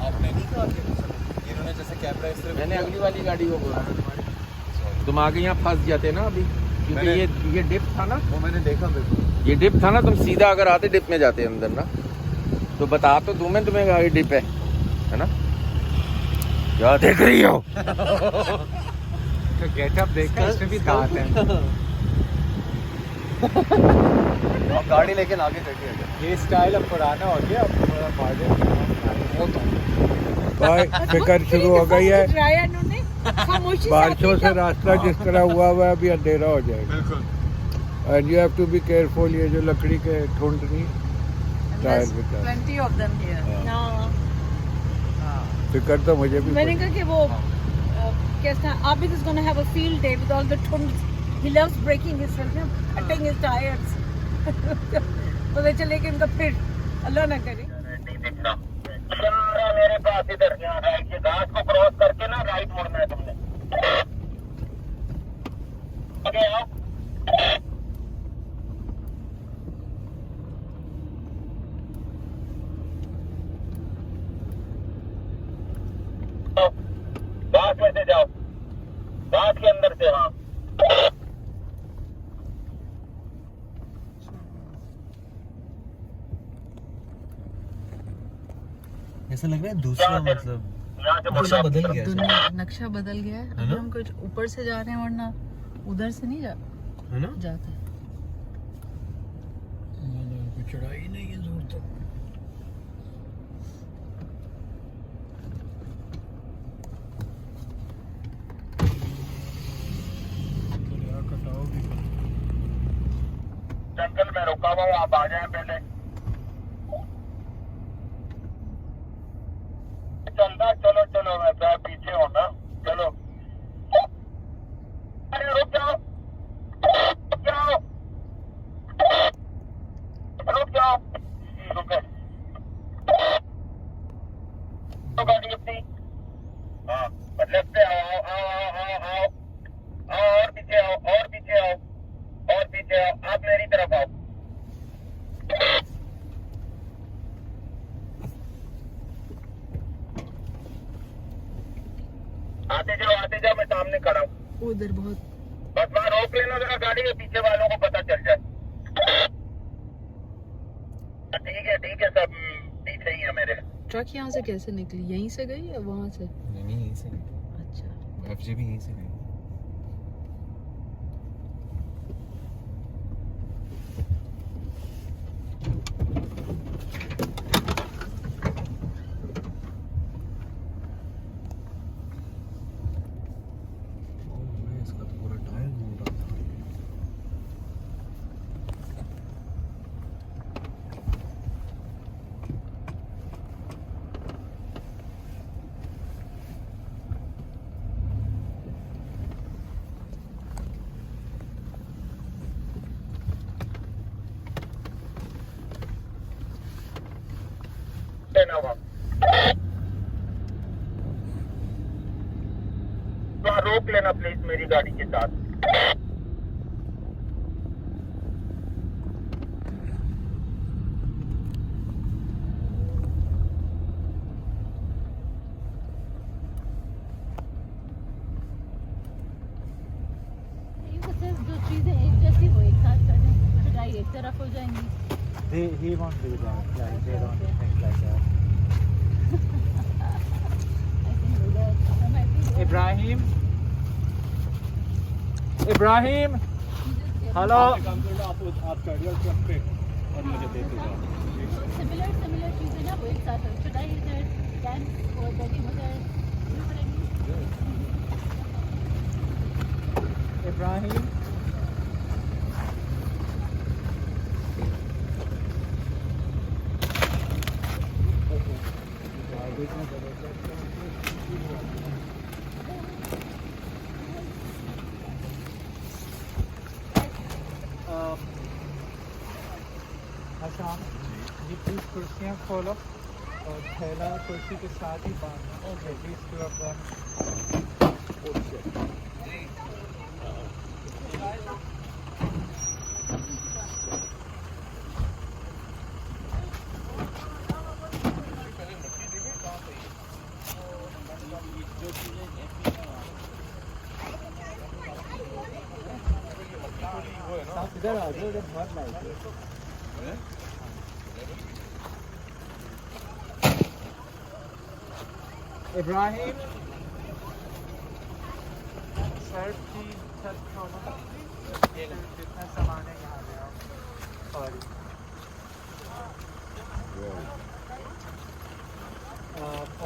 आपने नहीं कहा कि इन्होंने जैसे कैमरा इस तरह, मैंने अगली वाली गाड़ी को बोला तुम आगे यहाँ फंस जाते ना अभी, क्योंकि ये डिप था ना, वो मैंने देखा बिल्कुल। ये डिप था ना, तुम सीधा अगर आते डिप में जाते अंदर ना, तो बता तो दूं मैं तुम्हें गाड़ी डिप है ना? क्या देख रही हो? तो गेटअप देखा, इसमें भी दांत है। आप गाड़ी लेके आगे चलिए। ये स्टाइल अब पुराना हो गया, अब थोड़ा मॉडर्न भाई फिक्र शुरू हो गई है, बारिशों से रास्ता जिस तरह हुआ हुआ है अभी अंधेरा हो जाएगा। बिल्कुल। And you have to be careful, ये जो लकड़ी के ठुंड नहीं टायर There's पे plenty of them here. फिक्र तो मुझे भी मैंने कहा कि वो कैसा Abid is going to have a field day with all the tunds. He loves breaking his cutting his tires. पता चले कि इनका फिर अल्लाह ना करे। मेरे पास इधर राइट के घास को क्रॉस करके ना राइट मुड़ना है तुमने। आगे आओ। घास में से जाओ, घास के अंदर से। हाँ ऐसा लग रहा है दूसरा मतलब नक्शा बदल गया है। नक्शा बदल गया है। अभी हम कुछ ऊपर से जा रहे हैं, वरना उधर से नहीं है ना? जाते। चढ़ाई नहीं है दूर तक। जंगल में रुका हुआ हूँ, आप आ जाए पहले। चलता चलो चलो, मैं तो पीछे हूँ ना, चलो। अरे रुक जाओ, रुक जाओ, रुक जाओ, रुके। तो गाड़ी अपनी, हाँ मतलब से आओ आओ आओ आओ आओ आओ, और पीछे आओ, और पीछे आओ, और पीछे आओ, आप मेरी तरफ आओ। आते जाओ, मैं सामने खड़ा हूँ। उधर बहुत बस वहाँ रोक लेना जरा गाड़ी, के पीछे वालों को पता चल जाए। ठीक है, सब पीछे ही है मेरे। ट्रक यहाँ से कैसे निकली? यहीं से गई या वहाँ से? नहीं यहीं से। अच्छा, एफजे भी यहीं से गई। इसका तो पूरा टायर घूम रहा था। रोक लेना प्लीज मेरी गाड़ी के साथ। जो चीजें एक जैसी वो एक साथ कर दें, चढ़ाई एक तरफ हो जाएंगी। He won't do that. Like they don't think like that. Ibrahim. Hello. आप चढ़िए उस ट्रक पे और मुझे देते जाओ। सिमिलर चीजें ना वो एक साथ हो, चढ़ाई इधर, कैंप और बैटिंग उधर। Ibrahim. आसान ये प्लीज कुर्सियाँ खोलो और थैला कुर्सी के साथ ही बांधना। ओके प्लीज पूरा इधर आ जाओ, इधर बहुत लाइट है। इब्राहिम शर्ट की छत खोलो, जितना सामान है यहाँ ले आओ। और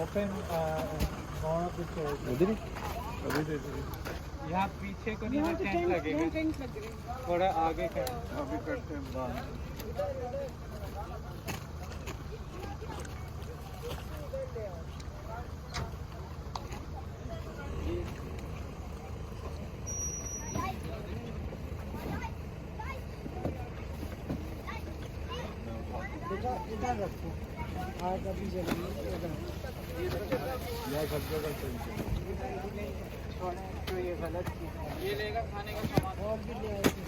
open one of the chairs यहाँ पीछे को नहीं टेंट लगेगा, थोड़ा आगे का अभी करते हैं बाहर। इधर रखो, आग अभी जलेगी। तो ये गलत चीज़ है, ये लेगा खाने का सामान और भी ले आएगी।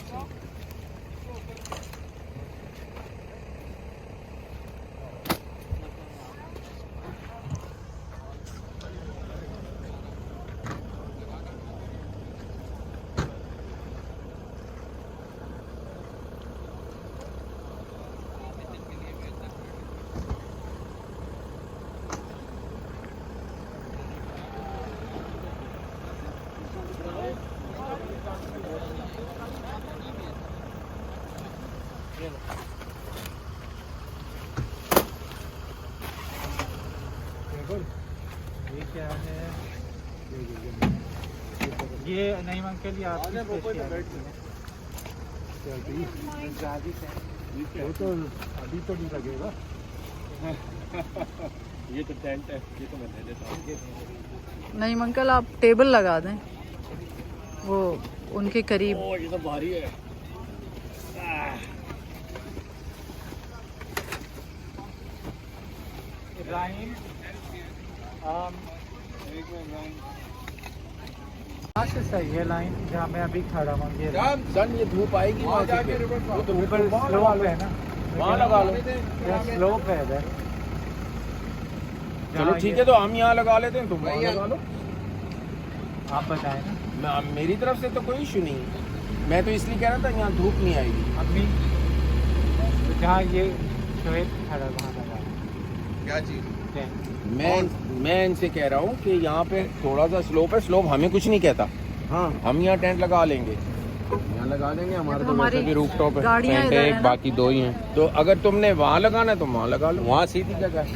ये क्या है? ये नहीं अंकल, ये आपकी स्पेशलिटी है। वो तो अभी तो नहीं लगेगा। ये तो टेंट है, ये तो मैं दे देता हूँ। नहीं अंकल, आप टेबल लगा दें वो उनके करीब। ओ ये तो भारी है। इब्राहिम से सही है लाइन जहाँ मैं अभी खड़ा हूँ। ये सन ये धूप आएगी वहाँ से, वो तो ऊपर स्लोप है ना, वहाँ लगा लो। स्लोप है इधर। चलो ठीक है, तो हम यहाँ लगा लेते हैं, तुम वहाँ लगा लो। आप बताएं ना। मेरी तरफ से तो कोई इशू नहीं है, मैं तो इसलिए कह रहा था यहाँ धूप नहीं आएगी। अम्मी जहाँ ये शोएब खड़ा वहाँ लगा क्या चीज़? मैं इनसे कह रहा हूँ कि यहाँ पे थोड़ा सा स्लोप है, स्लोप हमें कुछ नहीं कहता। हाँ, हम यहाँ टेंट लगा लेंगे, यहाँ लगा लेंगे। हमारे तो वैसे भी रूफ टॉप है, टेंट है एक, बाकी दो ही हैं। तो अगर तुमने वहाँ लगाना है तो वहाँ लगा लो, वहाँ सीधी जगह है।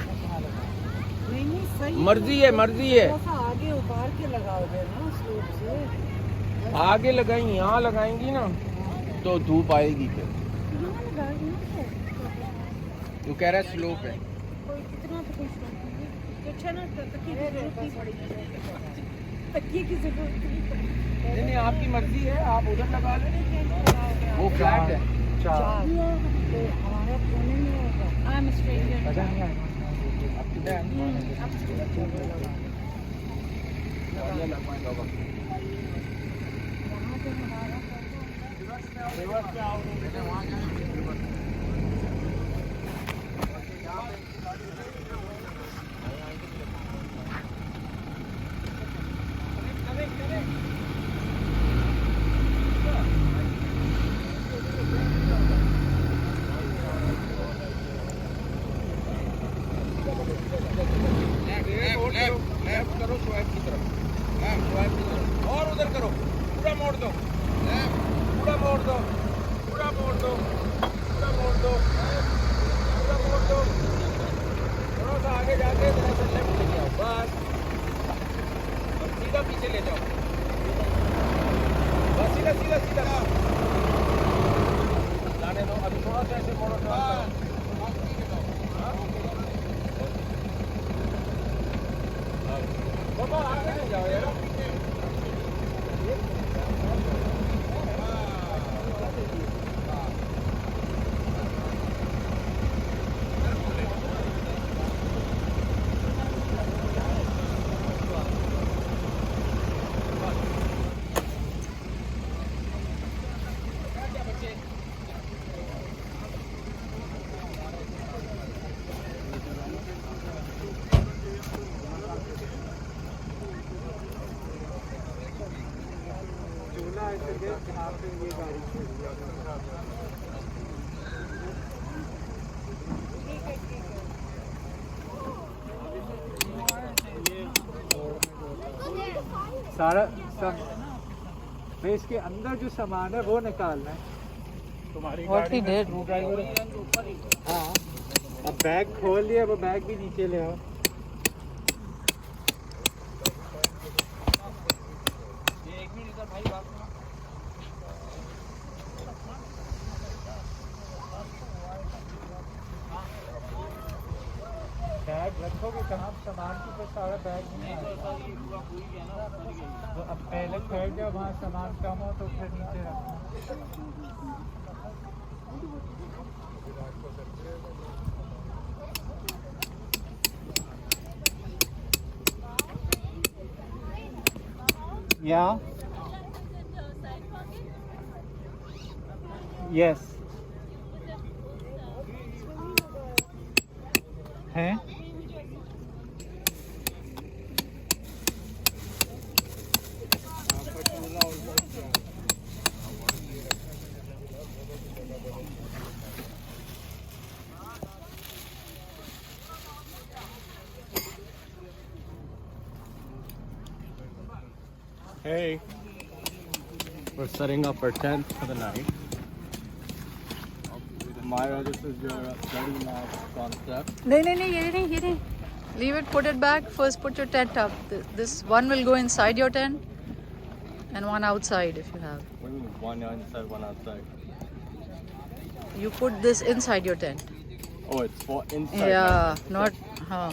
मर्जी है, मर्जी है। आगे उतार के लगाओगे ना स्लोप से। आगे लगाएंगी, यहाँ लगाएंगी ना तो धूप आएगी फिर। तू कह रहा है स्लोप है। तकिए की जरूरत नहीं नहीं, आपकी मर्जी है, आप उधर लगा लें, वो फ्लैट है। हमारे कोने में होगा। I'm a stranger. लेफ्ट करो शोएब की तरफ, शोएब की तरफ, और उधर करो, पूरा मोड़ दो, पूरा मोड़ दो, पूरा मोड़ दो, पूरा मोड़ दो, पूरा मोड़ दो। थोड़ा सा आगे जाके थोड़ा सा लेफ्ट ले जाओ, बस सीधा पीछे ले जाओ, बस सीधा सीधा सीधा जाने दो। अभी थोड़ा सा ऐसे मोड़ो, यहाँ पे ये गाड़ी खड़ी है। सारा सब भाई इसके अंदर जो सामान है वो निकालना है तुम्हारी What गाड़ी he में did. Screw driver. हाँ अब बैग खोल लिया, वो बैग भी नीचे ले आओ। बैग रखोगे कहाँ? सामान के ऊपर सारा बैग नहीं आएगा। तो अब पहले ठहर जाओ, वहाँ सामान कम हो तो फिर नीचे रखो। Yeah. Yes. हैं? Hey, we're setting up our tent for the night. Myra, this is your study lab concept. नहीं, ये नहीं. Leave it, put it back. First put your tent up. This one will go inside your tent and one outside if you have. What do you mean, one inside, one outside? You put this inside your tent. Oh, it's for inside. Yeah, not, huh.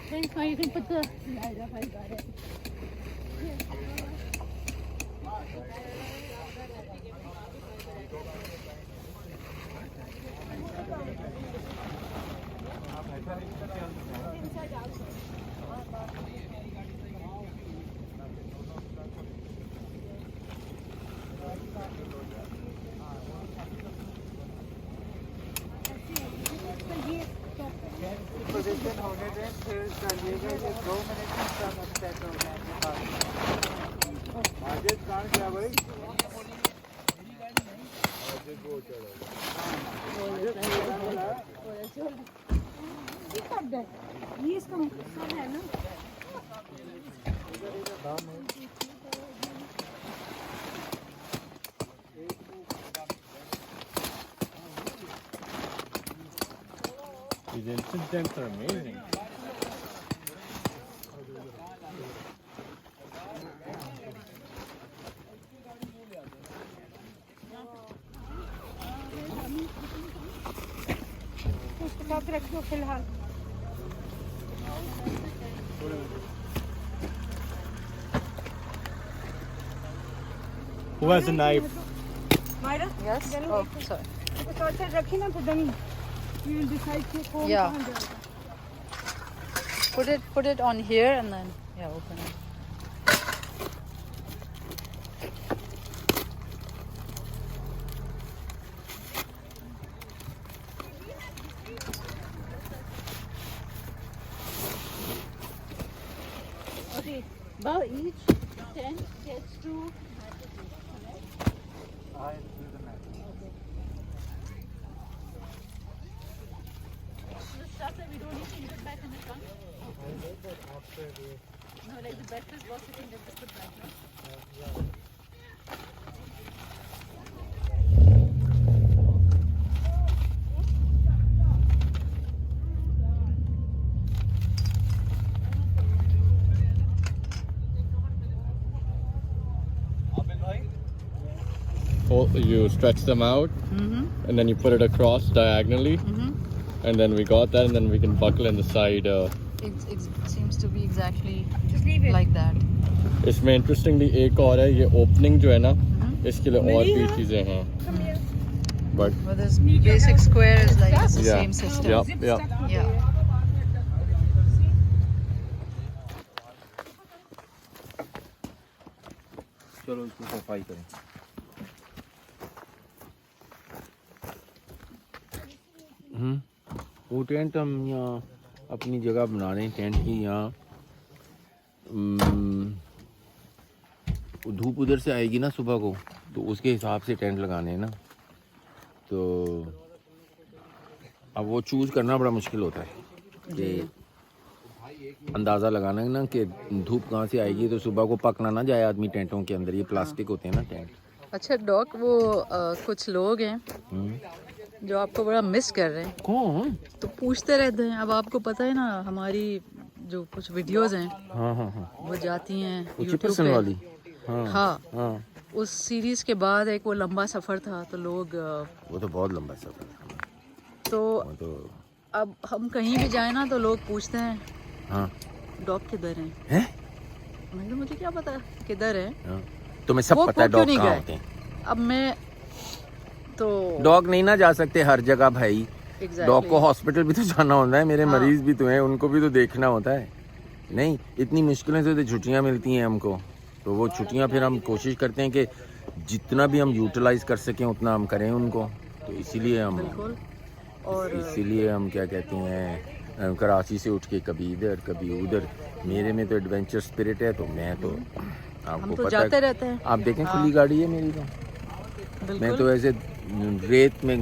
Thanks, Ma. You can put the light up. I got it. Position होने दें, फिर चलिएगा। ये 2 minute में सब set हो जाएंगे। माजिद कहाँ गया भाई? ये इसका मतलब है ना। These incidents are amazing. उसके साथ रखियो फिलहाल। Who has a knife? Myra? Yes? चलो, Oh, sorry. इसको शॉर्ट साइड रखी ना तो then you will decide कि कौन Yeah. कहाँ जाएगा। Put it on here and then, yeah, open it. Okay. Well, each tent gets to. The stuff that we don't need to put back in the trunk. No, like the breakfast box, you can just put back. No? You stretch them out and then you put it across diagonally and then we got that and then we can buckle in the side. It seems to be exactly Just leave it. like that. इसमें interestingly एक और है, ये opening जो है ना इसके लिए और भी चीजें हैं but But this basic square is like it's the Yeah. same system. yeah. Yeah. चलो इसकी सफाई करें। वो टेंट हम यहाँ अपनी जगह बना रहे हैं टेंट की। यहाँ धूप उधर से आएगी ना सुबह को, तो उसके हिसाब से टेंट लगाने हैं ना, तो अब वो चूज़ करना बड़ा मुश्किल होता है कि अंदाज़ा लगाना है ना कि धूप कहाँ से आएगी, तो सुबह को पकना ना जाए आदमी टेंटों के अंदर। ये प्लास्टिक होते हैं ना टेंट। अच्छा डॉक, वो कुछ लोग हैं जो आपको बड़ा मिस कर रहे हैं। कौन? तो पूछते रहते हैं। अब आपको पता है ना, हमारी जो कुछ वीडियोस हैं वो जाती हैं YouTube पे वाली। हाँ। उस सीरीज के बाद एक वो लंबा सफ़र था, तो लोग वो तो बहुत लंबा सफ़र था। तो अब हम कहीं भी जाए ना तो लोग पूछते हैं डॉग किधर है? मैंने मुझे क्या पता किधर है, तो मैं सब पता है डॉग कहाँ होते हैं। अब मैं तो डॉग नहीं ना जा सकते हर जगह भाई। डॉग को हॉस्पिटल भी तो जाना होता है, मेरे मरीज भी तो हैं, उनको भी तो देखना होता है। नहीं, इतनी मुश्किलें से तो छुट्टियां मिलती हैं हमको, तो वो छुट्टियां फिर हम कोशिश करते हैं कि जितना भी हम यूटिलाइज कर सकें उतना हम करें उनको। तो इसीलिए हम क्या कहते हैं, कराची से उठ के कभी इधर कभी उधर। मेरे में तो एडवेंचर स्पिरिट है, तो मैं तो आपको तो पता जाते है, रहते हैं। आप देखें खुली गाड़ी है मेरी तो। मैं तो ऐसे रेत में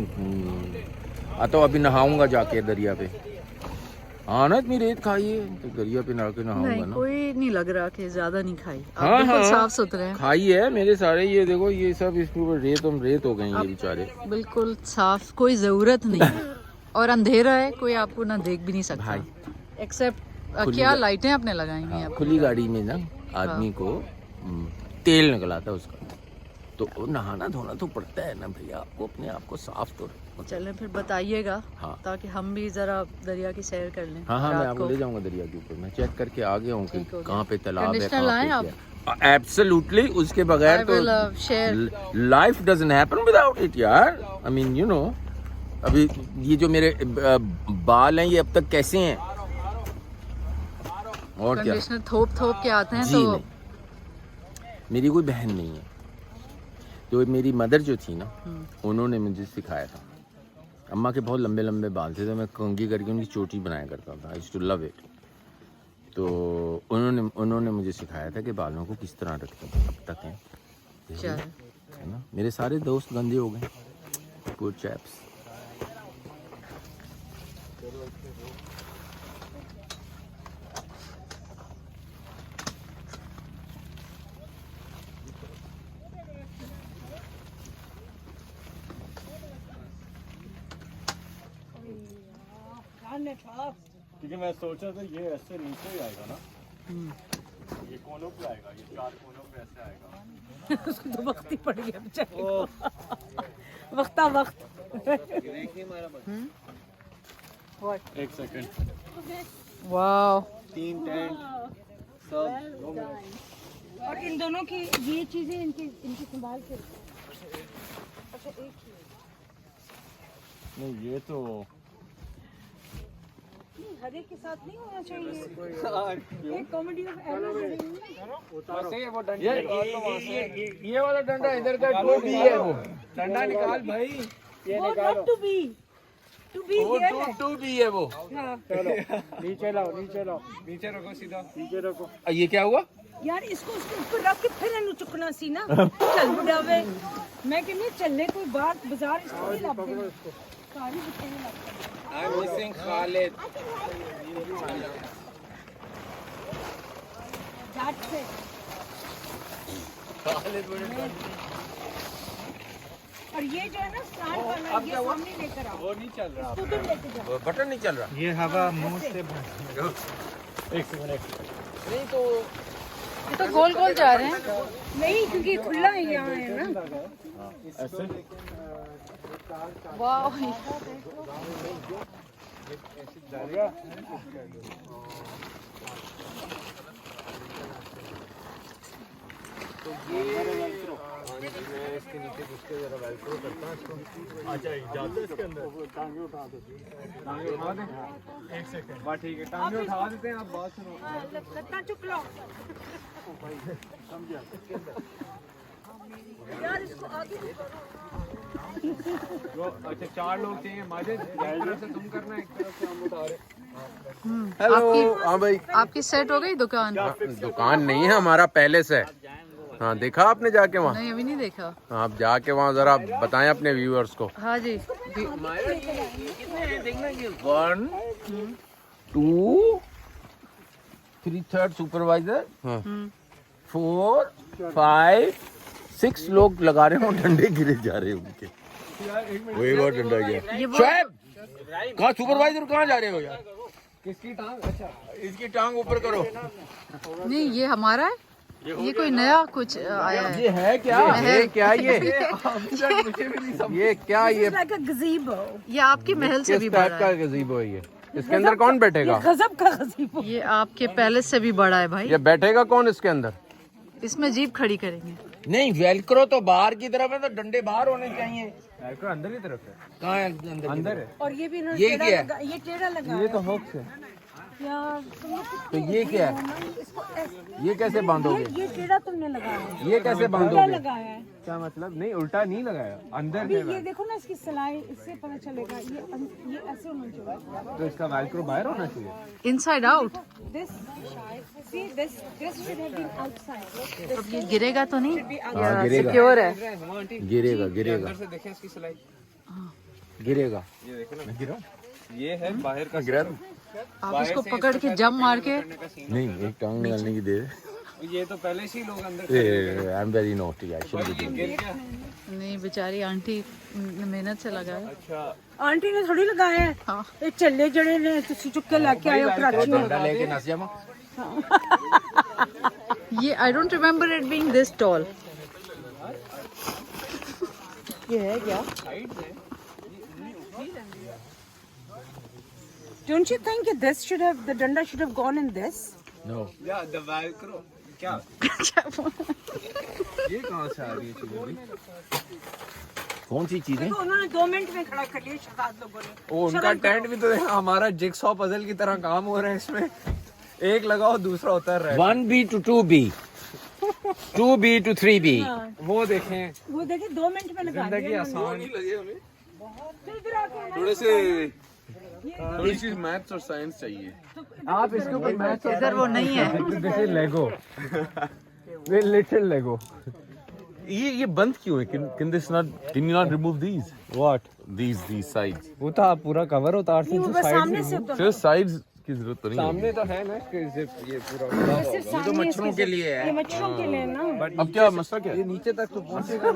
आता हूँ। अभी नहाऊंगा जाके दरिया पे। हाँ ना, इतनी रेत खाई है तो दरिया पे नहाऊंगा ना। कोई नहीं लग रहा कि ज्यादा नहीं खाई। बिल्कुल साफ सुथरे हैं। खाई है मेरे सारे, ये देखो ये सब इसके ऊपर रेत हो गई ये बेचारे। बिल्कुल साफ, कोई जरूरत नहीं है। और अंधेरा है, कोई आपको ना देख भी नहीं सकता भाई। एक्सेप्ट क्या लाइटें आपने लगाई हैं। खुली गाड़ी में ना आदमी को तेल निकलाता है उसका, तो नहाना धोना तो पड़ता है ना भैया, आपको अपने आप को साफ तो चलें फिर बताइएगा। ताकि हम भी जरा दरिया की सैर कर लें। हाँ, मैं आपको ले जाऊंगा दरिया के ऊपर। मैं चेक करके आ गया हूँ कि कहाँ पे तालाब है, एब्सोल्युटली। उसके बगैर तो life doesn't happen without it यार। आई मीन यू नो, अभी ये जो मेरे बाल हैं ये अब तक कैसे हैं, और क्या कंडीशनर थोप के आते हैं। जी तो नहीं, मेरी कोई बहन नहीं है, तो मेरी मदर जो थी ना, उन्होंने मुझे सिखाया था। अम्मा के बहुत लंबे लंबे बाल थे, तो मैं कंघी करके उनकी चोटी बनाया करता था। I used to love it. तो उन्होंने मुझे सिखाया था कि बालों को किस तरह रखते हैं। अब तक है ना। मेरे सारे दोस्त गंदे हो गए, पुअर चैप्स। क्योंकि मैं सोचा था ये ऐसे नीचे ही आएगा ना, ये कोनों पे आएगा, ये 4 कोनों पे ऐसे आएगा। उसको तो वक्त ही पड़ गया बेचारे को। वक्त एक सेकंड। वाओ, 3 टेंट सब। और इन दोनों की ये चीजें इनकी संभाल के। अच्छा एक नहीं, ये तो हर एक के साथ नहीं होना चाहिए। एक कॉमेडी ऑफ एरर्स। ये वाला डंडा इधर का टू बी है, वो डंडा निकाल भाई। ये निकालो। टू बी टू बी है वो। चलो नीचे लाओ, नीचे रखो, सीधा नीचे रखो। ये क्या हुआ यार? इसको उसके ऊपर रख के फिर इन्हें चुकना सी ना। चल बुढ़ावे, मैं कहनी चलने कोई बात बाजार इसको नहीं लाते। सारी बच्चे नहीं लाते। I'm missing Khalid. जाट से Khalid और ये जो है ना स्टार्ट वाला, ये सामने लेकर आओ। वो नहीं चल रहा, इसको उधर लेके जाओ। बटन नहीं चल रहा। ये हवा मुंह से एक सेकंड। नहीं तो ये तो गोल गोल जा रहे हैं। नहीं, क्योंकि खुला है यहाँ है ना। ऐसे वाह, तो ये इसके नीचे घुस के जरा वेलक्रो करता हूं इसको। अच्छा, जाते इसके अंदर टांगे उठा दो। टांगे उठा दें। एक सेकंड, बात ठीक है, टांगे उठा देते हैं। आप बात सुनो, लत्ता चुक लो समझिए। यार, इसको आगे अच्छा 4 लोग चाहिए। माजिद, एक तरफ से तुम करना, एक तरफ से हम उठा रहे। हेलो। हाँ भाई, आपकी सेट हो गई दुकान? दुकान नहीं है, हमारा पैलेस है। हाँ, देखा आपने जाके वहाँ? नहीं, अभी नहीं देखा। आप जाके वहाँ जरा बताएं अपने व्यूअर्स को। हाँ जी। देखना ये 1 2 3 3rd सुपरवाइजर, 4 5 6 लोग लगा रहे हो, डंडे गिरे जा रहे हैं उनके। वही बहुत डंडा गया। शोएब, कहाँ सुपरवाइजर कहाँ जा रहे हो यार? किसकी टांग? अच्छा, इसकी टांग ऊपर करो। नहीं, ये हमारा है। ये कोई नया कुछ आया है। ये है क्या? ये क्या ये? ये क्या ये? Like a gazebo. ये आपकी महल से भी किस टाइप बड़ा का है। गज़ीबो है ये? इसके अंदर कौन बैठेगा? गजब का gazebo. ये आपके पैलेस से भी बड़ा है भाई। ये बैठेगा कौन इसके अंदर? इसमें जीप खड़ी करेंगे। नहीं, वेलक्रो तो बाहर की तरफ है, तो डंडे बाहर होने चाहिए। वेलक्रो अंदर की तरफ है। कहाँ है अंदर? अंदर है। और ये भी इन्होंने ये टेढ़ा क्या है? लगा- ये टेढ़ा लगा ये तो हुक्स है। यार तुम लोग तो ये क्या है? इसको ये कैसे बांधोगे? ये टेढ़ा तुमने लगाया है। ये कैसे टेढ़ा बांधोगे? लगाया है। क्या मतलब? नहीं, उल्टा नहीं लगाया, अंदर अभी है। ये देखो ना, इसकी सिलाई, इससे पता चलेगा ये ऐसे होना चाहिए। तो इसका वेलक्रो बाहर होना चाहिए। Inside out. This should have been outside. अब ये गिरेगा तो नहीं? हाँ, गिरेगा। सिक्योर है। गिरेगा, गिरेगा, अंदर से देखें इसकी सिलाई। गिरेगा। ये देखो ना, गिरा। ये है बाहर का। गिरा? आप इसको पकड़ के जम मार के। नहीं, एक टांग निकालने की दे। ये तो पहले से ही लोग अंदर। I am very naughty, I should be doing. नहीं, बेचारी आंटी मेहनत से लगाया। अच्छा, आंटी ने थोड़ी लगाया है। हाँ। ये चले जड़े ने तुसी चुक के लेके आए हो कराची में। डंडा लेके नस जामा। Yeah I don't remember it being this tall. ये है क्या? Don't you think that this should have, the danda should have gone in this? No. या द वेलक्रो क्या? ये कहाँ से आ रही है चीजें? कौन सी चीजें? देखो उन्होंने 2 मिनट में खड़ा कर लिया शहजाद लोगों ने। ओ, उनका टेंट भी तो देखो, हमारा जिगसॉ पजल की तरह काम हो रहा है इसमें। एक लगाओ, दूसरा उतर रहा है। 1B to 2B, 2B to 3B। वो देखें, वो देखिए 2 मिनट में लगा जिंदगी दिया आसान। फिर इधर आके थोड़े से थोड़ी सी मैथ्स और साइंस चाहिए। आप इसके ऊपर मैच इधर वो नहीं है। This is Lego, way little Lego. ये बंद क्यों है? Can you not remove these? What? These sides. वो तो आप पूरा कवर उतार नहीं, वो बस सामने से उतर। सिर्फ साइड्स की जरूरत तो नहीं है। सामने तो है ना इसके, ये पूरा। सिर्फ सामने मच्छरों के लिए है। ये मच्छरों के लिए ना। अब क्या मसला क्या है? ये नीचे तक तो पहुंचेगा।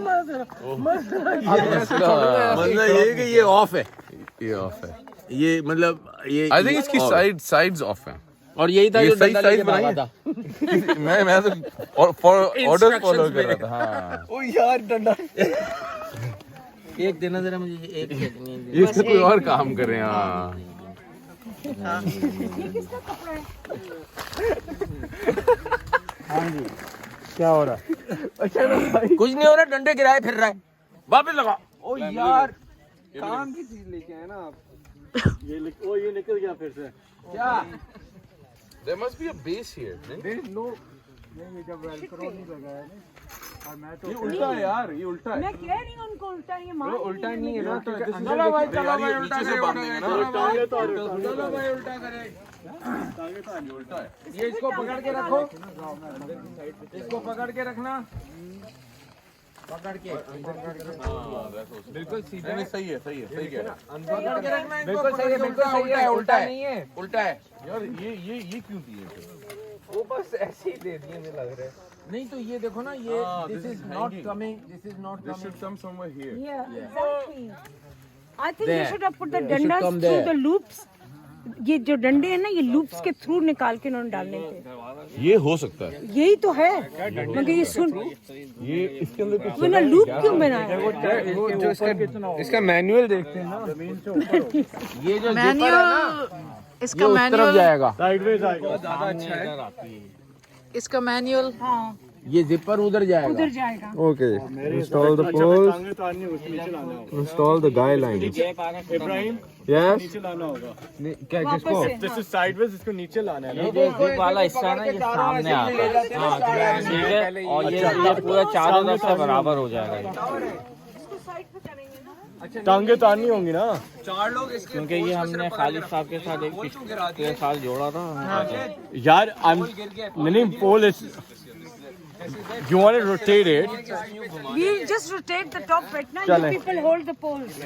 मतलब ये कि ये ऑफ है। ये ऑफ है। ये मतलब ये आई थिंक इसकी साइड्स ऑफ है। और यही था ये जो सही डंडा साइज लेके बनाई भागा है। था। मैं तो ऑर्डर फॉलो कर रहा था। हाँ, ओ यार, डंडा। एक देना जरा मुझे, एक देखनी है। ये इससे कोई और काम कर रहे हैं। हाँ, ये किसका कपड़ा है? क्या हो रहा है? अच्छा भाई, कुछ नहीं हो रहा, डंडे गिराए फिर रहा है। वापस लगा। ओ यार, काम की चीज लेके आए ना आप। ये निकल गया फिर से। क्या? there must be a base here, नहीं? There is no, नहीं, जब वेलक्रो नहीं लगाया ना। और मैं तो, ये उल्टा है यार, ये उल्टा है। मैं कह रही हूँ उनको उल्टा, ये मान वो उल्टा नहीं है ना, तो चलो भाई, चलो भाई, उल्टा नीचे से करे, बांध देंगे ना। चलो भाई, उल्टा करे। उल्टा है। ये इसको पकड़ के रखो, इसको पकड़ के रखना, पकड़ के बिल्कुल सीधा। नहीं, सही है, सही है, सही कह रहा है। पकड़ के रखना इनको, बिल्कुल सही है, बिल्कुल सही उल्टा है, है, उल्टा नहीं है। उल्टा है। यार ये क्यों दिए फिर? वो बस ऐसे ही दे दिए, मुझे लग रहा है। नहीं तो ये देखो ना, ये this is not coming, this is not This coming. should come somewhere here. Yeah, exactly. I think There. you should have put the It should dandas come through there. the loops. ये जो डंडे हैं ना, ये loops के through निकाल के इन्होंने डालने थे। ये हो सकता है। यही तो है, मगर ये सुन, ये इसके अंदर कुछ वो ना लूप क्यों बनाया? वो जो इसका मैनुअल देखते हैं ना। ये जो मैनुअल, इसका ये उस तरफ मैनुअल, जाएगा, साइडवेज आएगा। ज्यादा अच्छा है। इसका मैनुअल। हाँ, ये जिपर उधर जाएगा। उधर जाएगा। ओके, इंस्टॉल द पोल्स, टांगे तो आनी उसके नीचे लाना होगा। Install the guidelines. Ibrahim, yes, नीचे लाना होगा। क्या किसको? वापस से, दिस इज साइडवेज, इसको नीचे लाना है ना। ये वाला हिस्सा ना, ये सामने आता है, ठीक है, और ये पूरा चारों तरफ से बराबर हो जाएगा। इसको साइड पे करेंगे ना। टांगे तो आनी होंगी ना। 4 लोग इसके, क्योंकि ये हमने खालिद साहब के साथ एक पिछले साल जोड़ा था। यार नहीं, पोल You want to rotate it? We'll just rotate the top right now. Chale. You people hold the poles. तो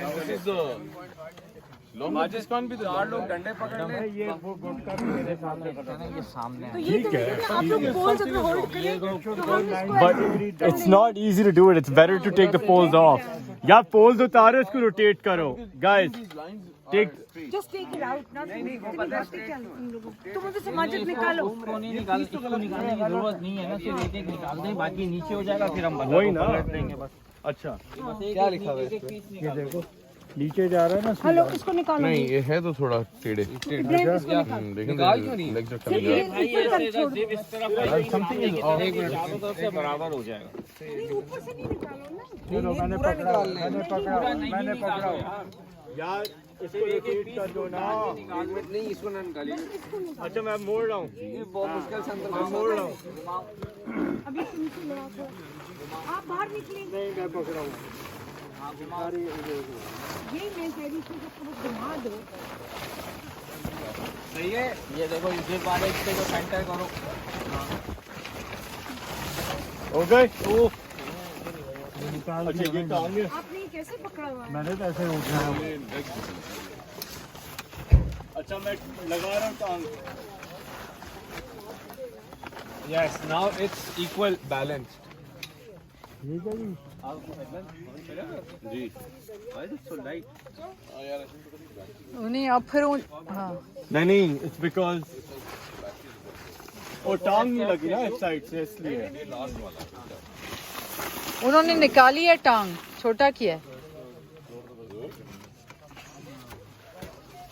ये तो आप लोग poles अगर hold करें तो हम इसको But it's not easy to do it. It's better to take the poles off. या poles उतारो, इसको rotate करो. Guys, take. just take it out. ना तुम मुझे समाजित निकालो. उसको नहीं निकालने की जरूरत नहीं है ना, सिर्फ एक एक निकाल दें, बाकी नीचे हो जाएगा, फिर हम वही ना. पलट देंगे बस। अच्छा. क्या लिखा हुआ है इस पे? ये देखो नीचे जा रहा है ना. हेलो, इसको निकालो. नहीं ये है तो थोड़ा टेढ़े इसको निकालो. निकाल क्यों नहीं भाई ऐसे इस तरफ समथिंग इज ऑफ, एक मिनट चारों तरफ से बराबर हो जाएगा। ऊपर से नहीं निकालो ना. मैंने पकड़ा यार, इसको रिपीट कर दो ना. नहीं इसको ना निकालिए। अच्छा मैं मोड़ रहा हूँ. ये बहुत मुश्किल से अंदर मैं मोड़ रहा हूँ. अभी नीचे ले आओ. आप बाहर निकलेंगे. नहीं मैं पकड़ा हूँ. ये मैं कह रही थी कि घुमा दो. सही है। ये देखो इधर वाले इससे जो सेंटर करो। हो गए. अच्छा ये टांग है. आपने कैसे पकड़ा हुआ है? मैंने तो ऐसे उठाया. अच्छा मैं लगा रहा हूँ टांग. Yes, now it's equal balanced. ठीक है जी. नहीं आप फिर हाँ. नहीं it's because वो टांग नहीं लगी ना इस साइड से, इसलिए. उन्होंने निकाली है टांग, छोटा किया है.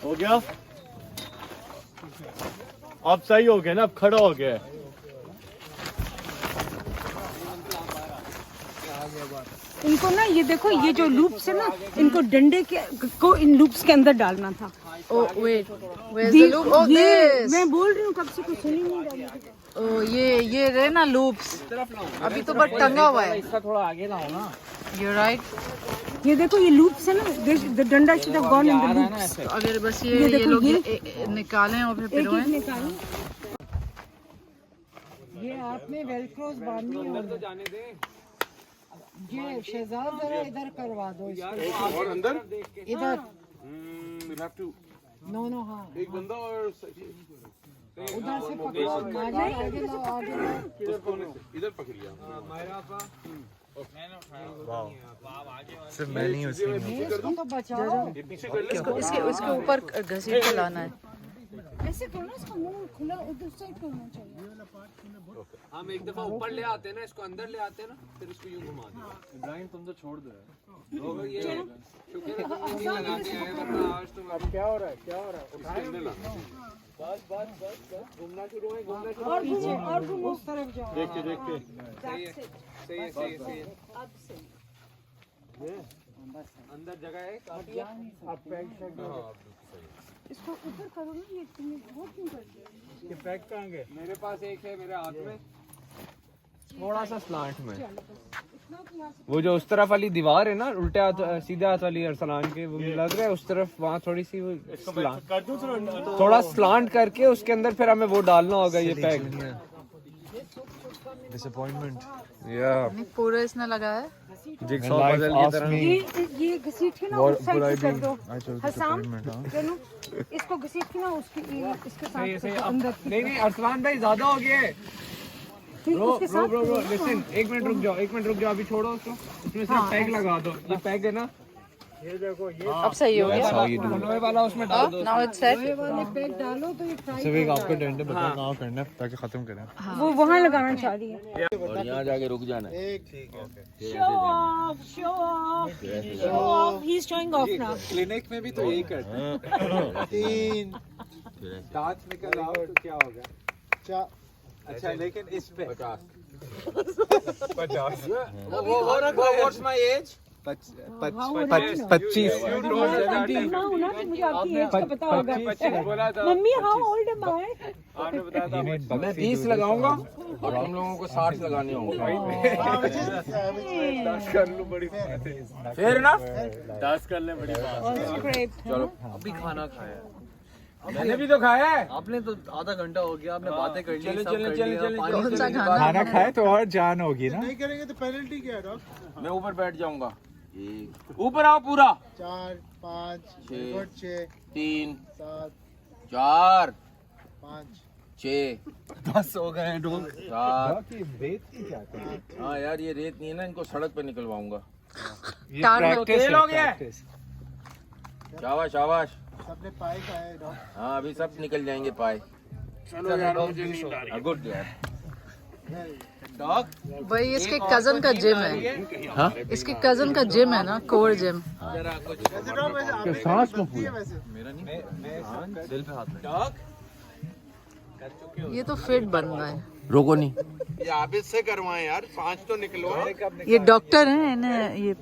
हो गया. अब सही हो गया ना, अब खड़ा हो गया. इनको ना ये देखो, ये जो लूप्स है ना, इनको डंडे के को इन लूप्स के अंदर डालना था. Oh wait, where's the loop? Oh this. मैं बोल रही हूँ कब से, कुछ सुन ही नहीं रही. Oh ये रहे ना लूप्स. अभी तो बस टंगा हुआ है. इसका थोड़ा आगे लाओ ना। You're right. ये देखो ये लूप्स है ना, द डंडा should have gone in the loops. अगर बस ये लोग निकालें और फिर पिरोएं. ये आपने वेलक्रोस बांधनी है. तो जाने दे। ये शहजाद जरा इधर करवा दो इसको. और अंदर इधर. नो हाँ. एक बंदा और उधर से पकड़ो. आगे लाओ. इधर पकड़िए. सिर्फ मैं नहीं हूँ इसमें. इसको तो बचाओ. इसके ऊपर घसीट के लाना है. ऐसे करो ना, इसका मुंह खुला उधर साइड करना चाहिए. हम एक दफा ऊपर ले आते हैं ना, इसको अंदर ले आते हैं ना, फिर इसको यूं घुमा दो। इब्राहिम तुम तो छोड़ दो यार. ये शुक्र है तुम नहीं लगाते हैं, वरना आज तुम. अब क्या हो रहा है? उसके अंदर ला। बस घूमना शुरू है, घूमना शुरू. और घूमो और घूमो उस तरफ जाओ. देख के सही है. अब सही. अंदर जगह है काफी. अब पैक शेक इसको ऊपर करो ना. ये तुमने बहुत क्यों कर दिया? ये पैक कहाँ गए? मेरे पास एक है मेरे हाथ में. थोड़ा सा स्लांट में. वो जो उस तरफ वाली दीवार है ना, उल्टे हाथ सीधे हाथ वाली अरसलान के, वो लग रहा है उस तरफ, वहाँ थोड़ी सी वो स्लांट, थोड़ा स्लांट करके उसके अंदर फिर हमें वो डालना होगा ये पैक. डिसअपॉइंटमेंट. पूरा इसने लगाया है. जिगसॉ पजल की तरह. ये घसीट के ना उस साइड से कर दो. हसाम चलो इसको घसीट के ना उसके साथ अंदर. नहीं अरसलान भाई ज्यादा हो गया है. ब्रो लिसन, एक मिनट रुक जाओ, अभी छोड़ो उसको. उसमें सिर्फ पैक लगा दो. ये पैक है ना, ये देखो ये. अब सही हो गया. लोहे वाला उसमें डाल दो. Now it's set. वाले पैक डालो तो ये ट्राई. सिर्फ एक आपको डंडे बताओ कहाँ करना है ताकि खत्म करें. वो वहाँ लगाना चाह रही है. और यहाँ जाके रुक जाना है. Show off. He's showing off now. Clinic में भी तो यही करते हैं. 3 दांत निकल आओ तो क्या होगा? अच्छा लेकिन इस पे 50. What's my age? 25. मुझे आपकी एज का पता होगा. मम्मी हाउ ओल्ड एम आई? आपने बताया था मैं 30 लगाऊंगा और हम लोगों को 60 लगाने होंगे. कर लूं बड़ी बात है. फिर ना 10 कर ले, बड़ी बात. Great. चलो अभी खाना खाया. मैंने भी तो खाया है। आपने तो आधा घंटा हो गया, आपने बातें कर ली, चले, सब चले, कर चले, लिया, चले, पानी कौन पी सा लिया। खाना? खाना खाए तो और जान होगी ना। नहीं करेंगे तो पेनल्टी क्या है डॉक्टर? मैं ऊपर बैठ जाऊंगा। ऊपर आओ पूरा। 4 5 छः, 6 3 7 4 5 6 10 हो गए हैं डॉग। 7। रेत की क्या करें? हाँ यार ये रेत नहीं है ना, इनको सड़क पे निकलवाऊंगा। ये टार में प्रैक्टिस तेल है, हो गया है। प्रैक्टिस। शाबाश शाबाश। सबने पाए का है डॉक्टर। हाँ अभी सब निकल जाएंगे पाए। चलो यार मुझे नींद आ रही है। गुड यार। डॉग भाई इसके कजन का जिम है। हाँ इसके कजन का जिम है ना, कोर जिम। वैसे डॉक्टर वैसे आप सांस को है वैसे। मेरा नहीं, दिल पे हाथ लगा। डॉग ये तो फिट बन रहा है। रोको नहीं। ये आप इससे करवाएं यार, 5 तो निकलवाओ। ये डॉक्टर हैं, इन्हें ये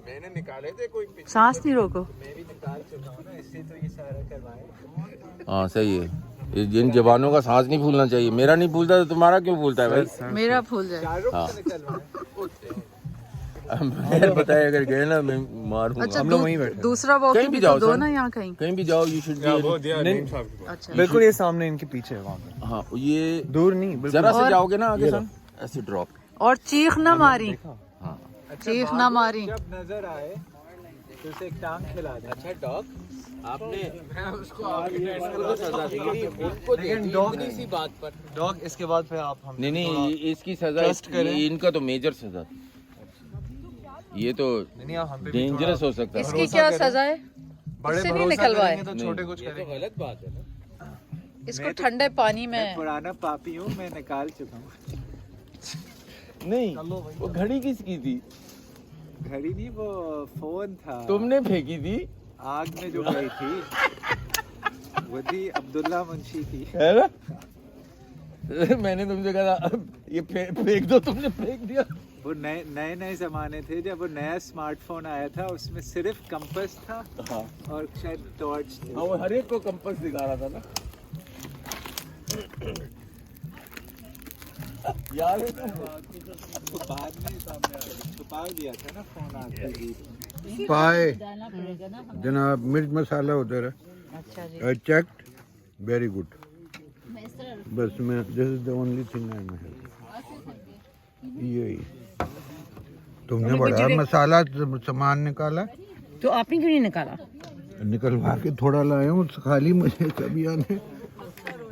मैंने निकाले थे कोई सांस नहीं रोको। मैं भी निकाल चुका हूँ ना, इससे तो ये सारा करवाए। हाँ सही है। ये जिन जवानों का सांस नहीं फूलना चाहिए। मेरा नहीं फूलता तो तुम्हारा क्यों फूलता है भाई? मेरा फूल जाए। हाँ मैं बताया अगर गए ना मैं मारूंगा। अच्छा हम लोग वहीं बैठे हैं। दूसरा कहीं वॉकिंग भी भी जाओ तो दो सर। ना, यहाँ कहीं। कहीं भी जाओ यू शुड वो बी। दिया नहीं। नेम साहब के पास। अच्छा बिल्कुल ये सामने इनके पीछे है वहाँ पे। हाँ ये दूर नहीं, बिल्कुल। जरा से और- जाओगे ना आगे सन ऐसे ड्रॉप। और चीख ना मारी, हाँ चीख ना मारी। जब नजर आए तो उसे एक टांग खिला दे। अच्छा डॉग आपने लेकिन डॉग इसी बात पर डॉग इसके बाद फिर आप हम नहीं इसकी सजा Trust करें। इनका तो मेजर सजा। ये तो नहीं आप हम पे भी डेंजरस हो सकता है। इसकी क्या सजा है? बड़े इससे नहीं भरोसा निकलवाए। करेंगे तो छोटे कुछ करेंगे। गलत बात है ना। इसको ठंडे पानी मैं में। पुराना पापी हूँ, मैं निकाल चुका हूँ। नहीं वो घड़ी किसकी थी? घड़ी नहीं, वो फोन था। तुमने फेंकी थी आग में जो गई थी वो थी अब्दुल्ला मुंशी की। है ना? मैंने तुमसे कहा था, ये फेंक दो, तुमने फेंक दिया। वो नए नए नए जमाने थे जब वो नया स्मार्टफोन आया था, उसमें सिर्फ कंपास था हाँ और शायद टॉर्च थी। हाँ, वो हर एक को कंपास दिखा रहा था ना। याद है तुमको? तो बाद में सामने आ गया, छुपा दिया था ना फोन आके जी। पाए डालना पड़ेगा ना। जनाब, मिर्च मसाला उधर है। अच्छा जी। I checked, very good. मैं इस तरह बस मैं this is the only thing I have. यही तुमने बड़ा मसाला सामान निकाला, तो आपने क्यों नहीं निकाला? निकलवा के थोड़ा लाया हूँ, खाली मुझे कभी आने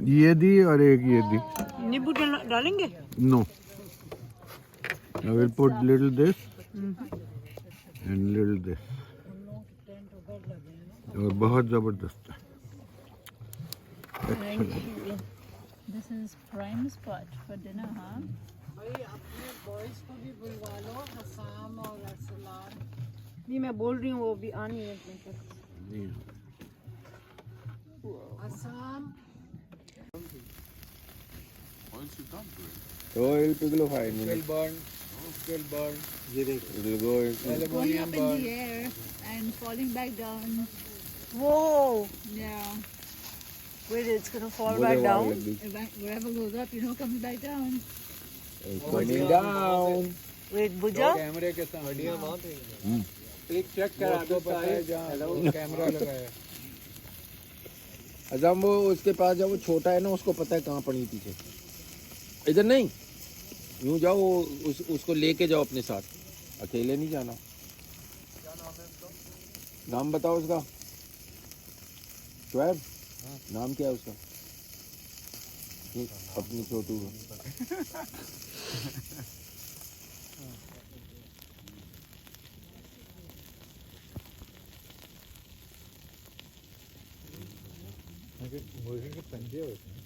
ये दी और एक ये दी। नींबू डालेंगे? No, I will put little this and little this. और बहुत जबरदस्त है। This is prime spot for dinner, huh? भाई अपने बॉयज को भी बुलवा लो, हसाम और अरसलान। नहीं मैं बोल रही हूँ, वो भी आनी है एक minute. Hasam Oil piglify. Will burn. Will burn. It will go into Aluminium burn. air and falling back down. Whoa! Yeah. Wait, it's gonna fall Whatever back down. like this. Whatever goes up, comes back down. It's coming down. Wait, बुझा? कैमरे के साथ एक check करा दो, पता है जहाँ कैमरा लगाया। अजम वो उसके पास जब वो छोटा है ना, उसको पता है कहाँ पड़ी पीछे। इधर नहीं, यूं जाओ, उसको लेके जाओ अपने साथ, अकेले नहीं जाना। नाम बताओ उसका। शुएब, नाम क्या है उसका? अपनी छोटू का। मुर्गे के पंजे होते हैं।